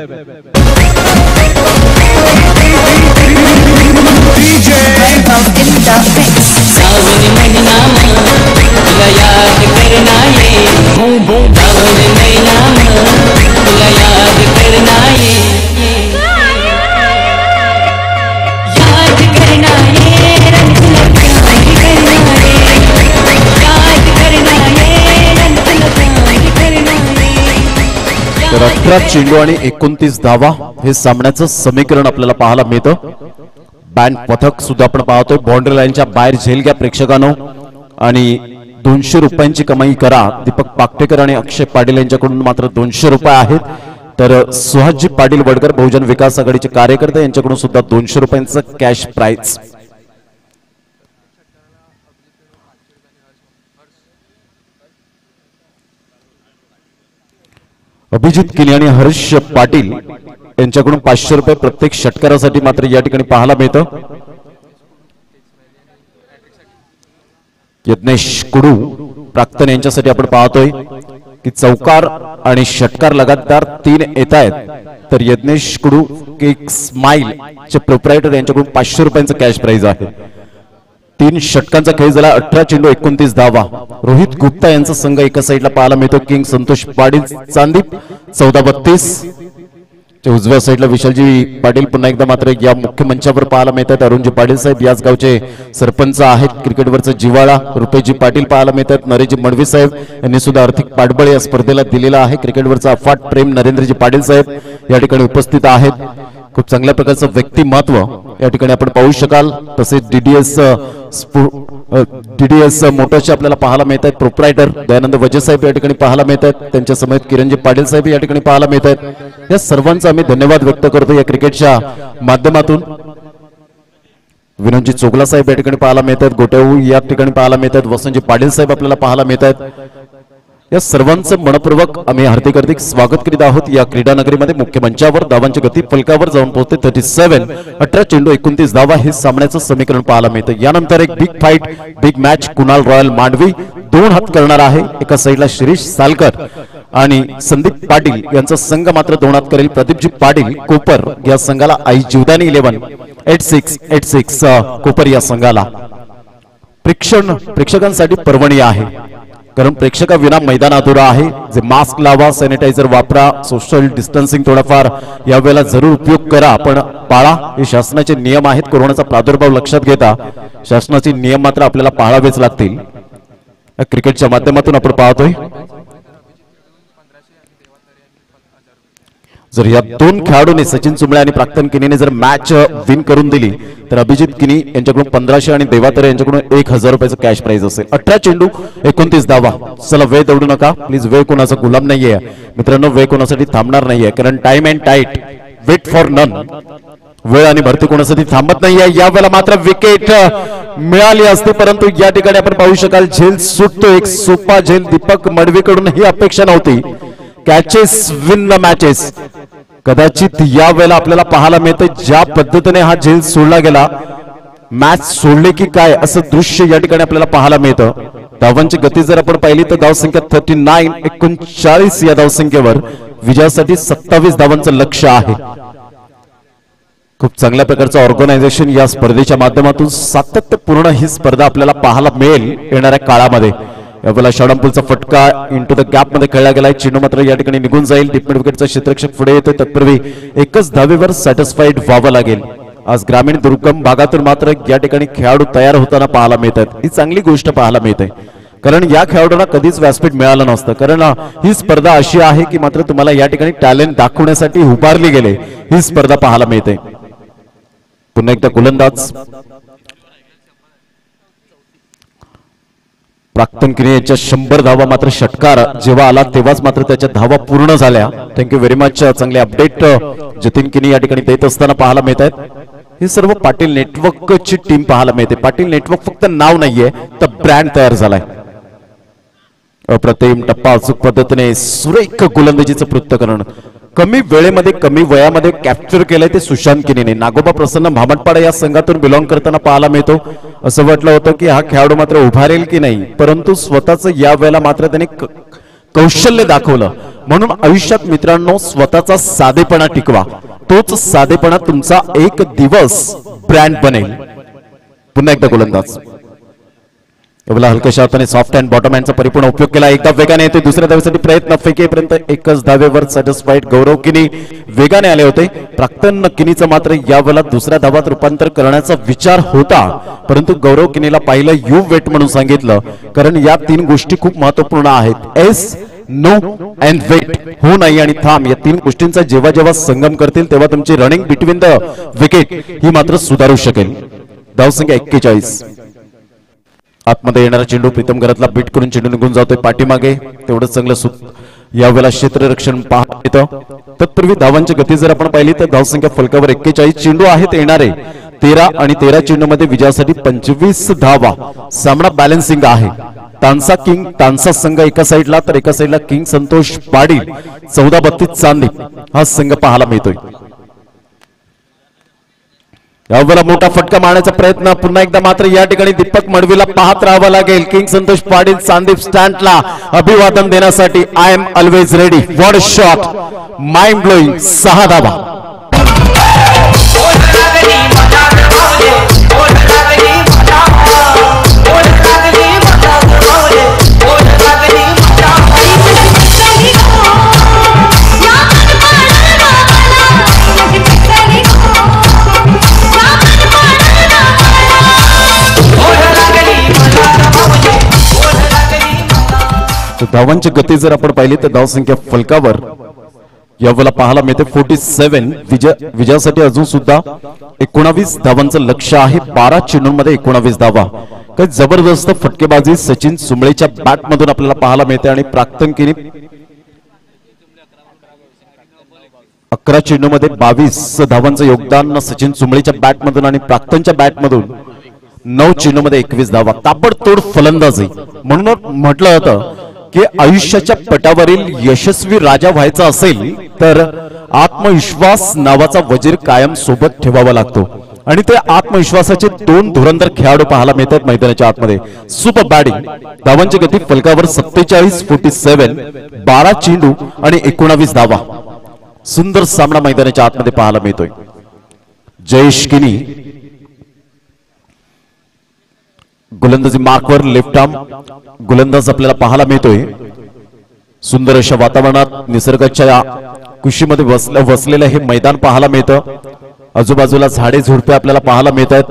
तर 18 चेंडू आणि 29 धावा हे सामन्याचं समीकरण आपल्याला पाहायला मिळतं. बँड पथक सुद्धा आपण पाहतोय. बाउंड्री लाईनच्या बाहेर झेल घ्या प्रेक्षकांनो आणि 200 रुपयांची कमाई करा. दीपक पाकटेकर आणि अक्षय पाटील यांच्याकडून मात्र 200 रुपये आहेत. तर सुहासजी पाटील वडकर बहुजन विकास आघाडीचे कार्यकर्ते यांच्याकडून सुद्धा 200 रुपयांचं कॅश प्राइज. अभिजित किनी आणि हर्ष पाटील यांच्याकडून 500 रुपये प्रत्येक षटकारासाठी मात्र या ठिकाणी पाहायला मिळतं. यज्ञेश कुडू प्राक्तन यांच्यासाठी आपण पाहतोय की चौकार आणि षटकार लगातार 3 येत आहेत. तर यज्ञेश कुडू केक स्माइल चे प्रोप्रायटर यांच्याकडून 500 रुपयांचं कॅश प्राइज आहे. 3 षटकांचा खेळ झाला. 18 चेंडू 29 धावा. रोहित गुप्ता यांचा संघ एका साईडला पाहायला मिळतो. किंग संतोष पाटील चांदीप 14-32. उजव्या साईडला विशालजी पाटील पुन्हा एकदा मात्र या मुख्य मंचावर पाहायला मिळतात. अरुणजी पाटील साहेब याच गावचे सरपंच आहेत. क्रिकेटवरचा जिव्हाळा रुपेशजी पाटील पाहायला मिळतात. नरेशजी मडवी साहेब यांनी सुद्धा आर्थिक पाठबळ या स्पर्धेला दिलेला आहे. क्रिकेटवरचा अफाट प्रेम नरेंद्रजी पाटील साहेब या ठिकाणी उपस्थित आहेत. खूप चांगल्या प्रकारचं व्यक्तिमत्व या ठिकाणी आपण पाहू शकाल. तसेच डीडीएस मोटर्सचे आपल्याला पाहायला मिळत आहेत. प्रोप्रायटर दयानंद वजे साहेब या ठिकाणी पाहायला मिळत आहेत. त्यांच्या समेत किरणजी पाटील साहेब या ठिकाणी पाहायला मिळत आहेत. या सर्वांचा आम्ही धन्यवाद व्यक्त करतो या क्रिकेटच्या माध्यमातून. विनोदजी चोगला साहेब या ठिकाणी पाहायला मिळतात. गोटेऊ या ठिकाणी पाहायला मिळतात. वसंतजी पाटील साहेब आपल्याला पाहायला मिळत आहेत. या सर्वांचं मनपूर्वक आम्ही हार्दिक हार्दिक स्वागत करीत आहोत या क्रीडा नगरीमध्ये. मुख्य मंचावर धावांची गती फलकावर जाऊन पोहोचते 37. 18 चेंडू 29 धावा हे सामन्याचं समीकरण पाहायला मिळतं. यानंतर एक big fight, big match. Kunal royal Mandavi 2 हात करणार आहे. एका साईडला शिरीष सालकर आणि संदीप पाटील यांचा संघ मात्र 2 हात करेल. प्रदीपजी पाटील कोपर या संघाला आई जीवदानी 11 86 कोपर या संघाला. प्रेक्षकांसाठी पर्वणी आहे, कारण प्रेक्षकाविना मैदान अधुरा आहे. जे मास्क लावा, सॅनिटायझर वापरा, सोशल डिस्टन्सिंग थोडाफार यावेळेला जरूर उपयोग करा, पण पाळा. हे शासनाचे नियम आहेत. कोरोनाचा प्रादुर्भाव लक्षात घेता शासनाचे नियम मात्र आपल्याला पाळावेच लागतील. क्रिकेटच्या माध्यमातून आपण पाहतोय जर या 2 खेळाडूंनी सचिन चुंबळे आणि प्राक्तन किनीने जर मॅच विन करून दिली तर अभिजित किनी यांच्याकडून 1500 आणि देवातरे यांच्याकडून 1000 रुपयाचं कॅश प्राइज असेल. 18 चेंडू 29 धावा. चला वेळ दौडू नका प्लीज. वेळ कोणाचा गुलाम नाहीये मित्रांनो, वेळ कोणासाठी थांबणार नाहीये, कारण time and tide, wait for none. वेळ आणि भरती कोणासाठी थांबत नाहीये. यावेळेला मात्र विकेट मिळाली असते, परंतु या ठिकाणी आपण पाहू शकाल झेल सुटतो. एक सोपा झेल दीपक मडवीकडून ही अपेक्षा नव्हती. Catches win the matches. कदाचित या वेळेला आपल्याला पाहायला मिळतं ज्या पद्धतीने हा झेल सोडला गेला, मॅच सोडले की काय असं दृश्य या ठिकाणी आपल्याला पाहायला मिळतं. धावांची गती जर आपण पाहिली तर धावसंख्या 39 39 या धावसंख्येवर विजयासाठी 27 धावांचं लक्ष्य आहे. खूप चांगल्या प्रकारचं ऑर्गनायझेशन या स्पर्धेच्या माध्यमातून सातत्यपूर्ण ही स्पर्धा आपल्याला पाहायला मिळेल येणाऱ्या काळामध्ये. यावेळेला शॉर्टपुलचा फटका इंटू द गॅप मध्ये खेळला गेलाय. चेंडू मात्र या ठिकाणी निघून जाईल. डीप मिड विकेटचा क्षेत्ररक्षक पुढे येतोय. तत्पूर्वी एकच धावेवर सॅटिस्फाईड व्हावं लागेल. आज ग्रामीण दुर्गम भागातून मात्र या ठिकाणी खेळाडू तयार होताना पाहायला मिळतात. ही चांगली गोष्ट पाहायला मिळते, कारण या खेळाडूंना कधीच व्यासपीठ मिळालं नसतं. कारण ही स्पर्धा अशी आहे की मात्र तुम्हाला या ठिकाणी टॅलेंट दाखवण्यासाठी उभारली गेले ही स्पर्धा पाहायला मिळते. पुन्हा एकदा गोलंदाज प्राक्तन किनी यांच्या 100 धावा मात्र षटकार जेव्हा आला तेव्हाच मात्र त्याच्या धावा पूर्ण झाल्या. Thank you very much. चांगले अपडेट जतीन किनी या ठिकाणी देत असताना पाहायला मिळत आहेत. हे सर्व पाटील नेटवर्कची टीम पाहायला मिळते. पाटील नेटवर्क फक्त नाव नाहीये तर ब्रँड तयार झालाय. अप्रतिम टप्पा अचूक पद्धतीने सुरेख गोलंदाजीचं पृथ्थकरण कमी वेळेमध्ये कमी वयामध्ये कॅप्चर केलंय ते सुशांत किनीने. नागोबा प्रसन्न भामटपाडा या संघातून बिलॉंग करताना पाहायला मिळतो. असं वाटलं होतं की हा खेळाडू मात्र उभारेल की नाही, परंतु स्वतःच या वेळेला मात्र त्याने कौशल्य दाखवलं. म्हणून आयुष्यात मित्रांनो स्वतःचा साधेपणा टिकवा. तोच साधेपणा तुमचा एक दिवस ब्रँड बनेल. पुन्हा एकदा गोलंदाज एवढा हलक्याशा हाताने सॉफ्ट अँड बॉटम हँडचा परिपूर्ण उपयोग केला. एकदा वेगाने येते दुसऱ्या धावेसाठी प्रयत्न. फेकेपर्यंत एकच धावेवर सॅटिस्फाईड. गौरव किनी वेगाने आले होते. प्राक्तन किनीचं मात्र यावेळेला दुसऱ्या धावात रूपांतर करण्याचा विचार होता, परंतु गौरव किनीला पाहिलं यू वेट म्हणून सांगितलं, कारण या 3 गोष्टी खूप महत्वपूर्ण आहेत. एस नो अँड वेट, हो नाही आणि थांब, या 3 गोष्टींचा जेव्हा जेव्हा संगम करतील तेव्हा तुमची रनिंग बिटवीन द विकेट ही मात्र सुधारू शकेल. धावसंख्या 41. आतमध्ये येणारा चेंडू प्रीतम घरातला बीट करून चेंडू निघून जातोय पाठीमागे. तेवढं चांगलं यावेळेला क्षेत्ररक्षण पाहता येतं. तत्पूर्वी धावांची गती जर आपण पाहिली तर धावसंख्या फलकावर 41. चेंडू आहेत येणारे 13 आणि 13 चेंडू मध्ये विजयासाठी 25 धावा. सामना बॅलन्सिंग आहे. तानसा संघ एका साईडला तर एका साईडला किंग संतोष पाटील 14-32 चांदी हा संघ पाहायला मिळतोय. यावेळेला मोठा फटका मारण्याचा प्रयत्न. पुन्हा एकदा मात्र या ठिकाणी दीपक मडवीला पाहत राहावं लागेल. किंग संतोष पाटील संदीप स्टँटला अभिवादन देण्यासाठी I am always ready. What a shot, mind blowing. 6 धावा. धावांची गती जर आपण पाहिली तर धावसंख्या फलकावर यावेळेला पाहायला मिळते 47. विजयासाठी अजून सुद्धा 19 धावांचं लक्ष्य आहे. 12 चेंडूंमध्ये 19 धावा. काही जबरदस्त फटकेबाजी सचिन चुंबळेच्या बॅट मधून आपल्याला पाहायला मिळते आणि प्राक्तन किनी 11 चेंडूमध्ये 22 धावांचं योगदान सचिन चुंबळेच्या बॅट मधून आणि प्राक्तनच्या बॅट मधून 9 चेंडूमध्ये 21 धावा. ताबडतोड फलंदाजी. म्हणून म्हटलं होतं की आयुष्याच्या पटावरील यशस्वी राजा व्हायचा असेल तर आत्मविश्वास नावाचा वजीर कायम सोबत ठेवावा लागतो आणि ते आत्मविश्वासाचे दोन धुरंधर खेळाडू पाहायला मिळतात मैदानाच्या आतमध्ये. सुपर बॅटिंग, धावांची गती फलकावर 47-47, 12 चेंडू आणि 19 धावा. सुंदर सामना मैदानाच्या आतमध्ये पाहायला मिळतोय. जयेश किनी गोलंदाजी मार्कवर, लेफ्ट आर्म गोलंदाज आपल्याला पाहायला मिळतोय. सुंदर अशा वातावरणात निसर्गाच्या कुशीमध्ये वसलेलं हे मैदान पाहायला मिळतं. आजूबाजूला झाडे झुडपे आपल्याला पाहायला मिळत आहेत.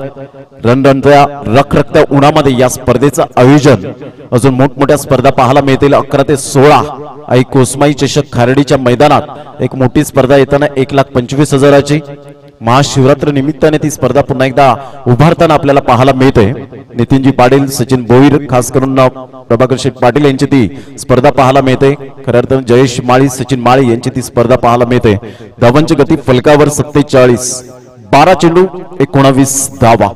रणरणत्या रखरखत्या उन्हामध्ये या स्पर्धेचं आयोजन, अजून मोठमोठ्या स्पर्धा पाहायला मिळतील. 11 ते 16 आई कोसमाई चषक खारडीच्या मैदानात एक मोठी स्पर्धा येताना 1,25,000ची. महाशिवरात्र निमित्ताने ती स्पर्धा पुन्हा एकदा उभारताना आपल्याला पाहायला मिळते. नितीनजी पाटील, सचिन भोईर, खास करून प्रभाकर शेठ पाटील यांची ती स्पर्धा पाहायला मिळते. खऱ्या अर्थानं जयेश माळी, सचिन माळी यांची ती स्पर्धा पाहायला मिळते. धावांची गती फलकावर 47, 12 चेंडू 19 धावा.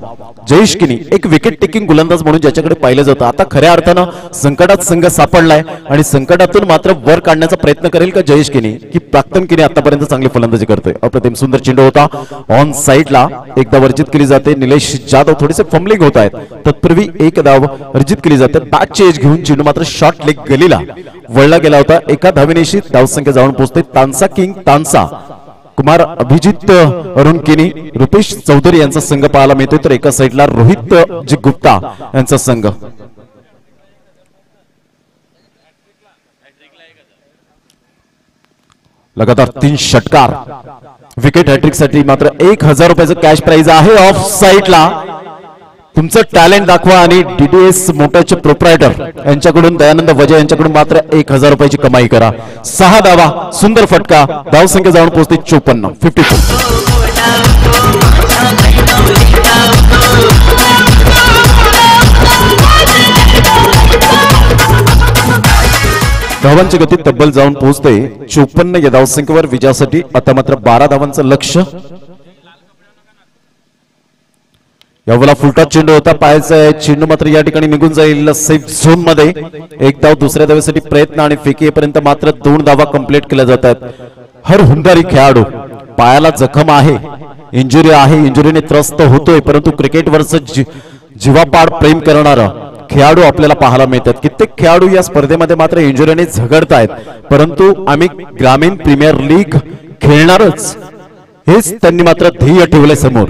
जयेश किनी एक विकेट टेकिंग गोलंदाज म्हणून ज्याच्याकडे पाहिलं जातं. आता खऱ्या अर्थानं संकटात संघ सापडलाय आणि संकटातून मात्र वर काढण्याचा प्रयत्न करेल का जयेश किनी, की प्राक्तन किनी आतापर्यंत चांगली फलंदाजी करतोय. अप्रतिम सुंदर चेंडू होता, ऑन साइडला एकदा वर्जित केली जाते. निलेश जाधव थोडेसे फंबलिंग होत आहेत, तत्पूर्वी एक धाव अर्जित केली जाते. बॅटची एज घेऊन चेंडू मात्र शॉर्ट लेग गलीला वळला गेला होता. एका धावेनेशी धावसंख्या जाऊन पोहोचते. तानसा किंग तानसा, कुमार अभिजित अरुण किनी, रुपेश चौधरी यांचा संघ पाहायला मिळतोय. तर एका साईडला रोहित जी गुप्ता यांचा संघ. लगातार 3 षटकार. विकेट हॅट्रिक साठी मात्र 1,000 रुपयाचं कॅश प्राइज आहे. ऑफ साईडला तुमचं टॅलेंट दाखवा आणि डीडीएस मोटरचे प्रोप्रायटर यांच्याकडून, दयानंद वजे यांच्याकडून मात्र 1,000 रुपयाची कमाई करा. 6 धावा, सुंदर फटका, धावसंख्या जाऊन पोहोचते 54, 52. धावांची गती तब्बल जाऊन पोहोचते 54 या धावसंख्येवर. विजयासाठी आता मात्र 12 धावांचं लक्ष. यावेळेला फुलटा चेंडू होता, पाहायचा चेंडू मात्र या ठिकाणी निघून जाईल सेफ झोन मध्ये. एक धाव दुसऱ्या धावेसाठी प्रयत्न आणि फेकीपर्यंत मात्र 2 धावा कंप्लीट केल्या जातात. हर हुंदारी खेळाडू, पायाला जखम आहे, इंजुरी आहे, इंजुरीने त्रस्त होतोय, परंतु क्रिकेटवरच जीवापाड प्रेम करणारा खेळाडू आपल्याला पाहायला मिळतात. कित्येक खेळाडू या स्पर्धेमध्ये मात्र इंजुरीने झगडतायत, परंतु आम्ही ग्रामीण प्रीमियर लीग खेळणारच हेच त्यांनी मात्र ध्येय ठेवले समोर.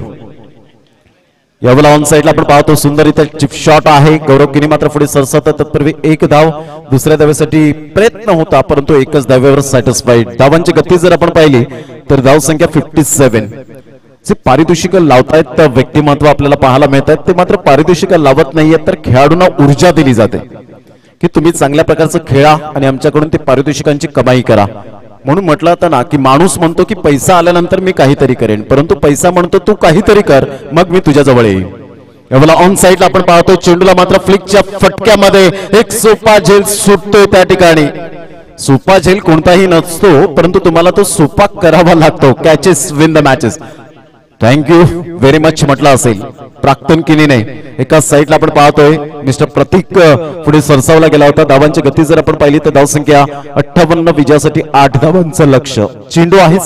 यावेळेला ऑन साइडला आपण पाहतो सुंदर इथे चिप शॉट आहे. गौरव किनी मात्र पुढे सरसावतात. तत्पूर्वी एक धाव दुसऱ्या धावेसाठी प्रयत्न होता, परंतु एकच धावेवर सॅटिस्फाईड. धावांची गती जर आपण पाहिली तर धाव संख्या 57. जे पारितोषिक लावतायत व्यक्तिमत्व आपल्याला पाहायला मिळत आहेत, ते मात्र पारितोषिक लावत नाहीयेत, तर खेळाडूंना ऊर्जा दिली जाते की तुम्ही चांगल्या प्रकारचं खेळा आणि आमच्याकडून ते पारितोषिकांची कमाई करा. म्हणून म्हटलं होतं ना की माणूस म्हणतो की पैसा आल्यानंतर मी काहीतरी करेन, परंतु पैसा म्हणतो तू काहीतरी कर मग मी तुझ्या जवळ येईल. यावेळेला ऑन साइडला आपण पाहतो चेंडूला मात्र फ्लिकच्या फटक्यामध्ये एक सोपा झेल सुटतोय. त्या ठिकाणी सोपा झेल कोणताही नसतो, परंतु तुम्हाला तो सोपा करावा लागतो. Catches win the matches. Thank you very much म्हटलं असेल प्राक्तन किनीने. एका साईडला आपण पाहतोय मिस्टर प्रतीक पुढे सरसावला गेला होता. धावांची गती जर आपण पाहिली तर धावसंख्या 58, विजयासाठी 8 धावांचं लक्ष. चेंडू आहे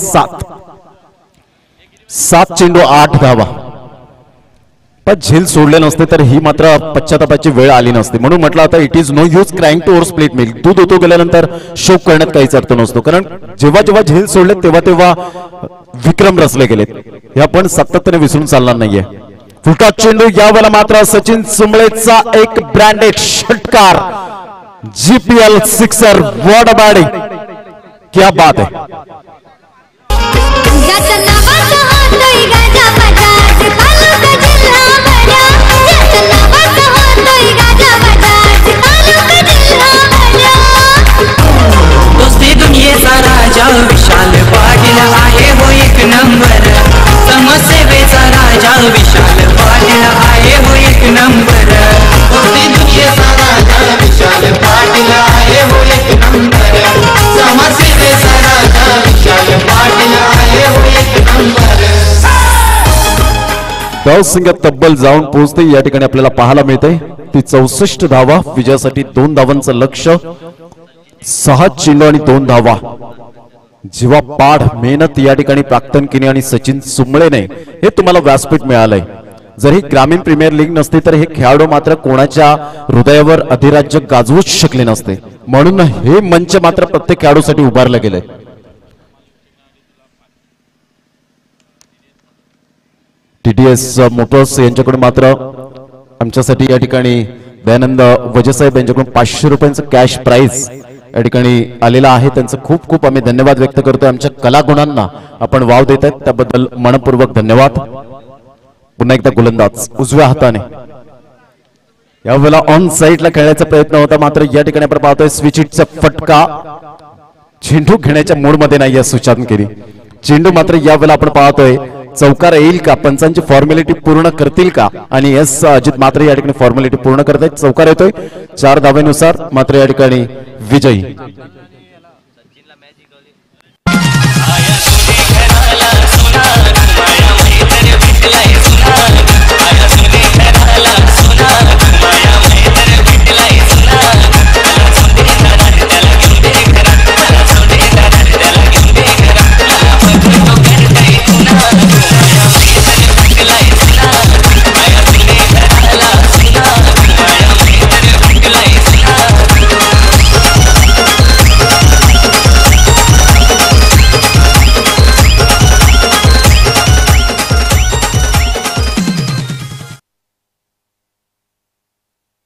7 चेंडू 8 धावा. पण झेल सोडले नसते तर ही मात्र पश्चातापाची वेळ आली नसते. म्हणून म्हटलं आता it is no use crying to over split milk. दूध होतो गेल्यानंतर शोक करण्यात काहीच अर्थ नसतो, कारण जेव्हा जेव्हा झेल सोडले तेव्हा तेव्हा विक्रम रचले गेलेत. हे आपण सातत्याने विसरून चालणार नाहीये. फुलटा चेंडू यावेळेला मात्र सचिन सुंबळेचा एक ब्रँडेड षटकार. GPL sixer. What a batting, क्या बात है. दोस्ती दुनियेचा राजा विशाल पाटील आहे हो एक नंबर. समसेवेचा राजा विशाल पाटील आहे हो एक नंबर. दोस्ती दुनियेचा राजा विशाल पाटील आहे हो एक नंबर. समसेवेचा राजा विशाल पाटील आहे हो एक नंबर. धावसंख्या तब्बल जाऊन पोहोचते या ठिकाणी आपल्याला पाहायला मिळते ती 64 धावा. विजयासाठी 2 धावांचं लक्ष. 6 चेंडू आणि 2 धावा. जेव्हा पाढ मेहनत या ठिकाणी प्राक्तन किनी आणि सचिन सुंबळेने हे तुम्हाला व्यासपीठ मिळालंय. जर ही ग्रामीण प्रीमियर लीग नसती तर हे खेळाडू मात्र कोणाच्या हृदयावर अधिराज्य गाजवूच शकले नसते. म्हणून हे मंच मात्र प्रत्येक खेळाडूसाठी उभारलं गेलंय. TTS मोटर्स यांच्याकडून मात्र आमच्यासाठी या ठिकाणी दयानंद वजेसाहेब यांच्याकडून 500 रुपयांचं कॅश प्राइज या ठिकाणी आलेला आहे. त्यांचं खूप खूप आम्ही धन्यवाद व्यक्त करतोय. आमच्या कलागुणांना आपण वाव देत आहेत त्याबद्दल मनपूर्वक धन्यवाद. पुन्हा एकदा गोलंदाज उजव्या हाताने यावेळेला ऑन साईडला खेळण्याचा प्रयत्न होता मात्र या ठिकाणी आपण पाहतोय स्विच हिटचा फटका. चेंडू घेण्याच्या मूडमध्ये नाही आहे सुशांत केरी. चेंडू मात्र यावेळेला आपण पाहतोय चौकार येईल का, पंचांची फॉर्मॅलिटी पूर्ण करतील का, आणि एस अजित मात्र या ठिकाणी फॉर्मॅलिटी पूर्ण करत आहेत. चौकार येतोय 4 धावेनुसार मात्र या ठिकाणी विजयी. सुना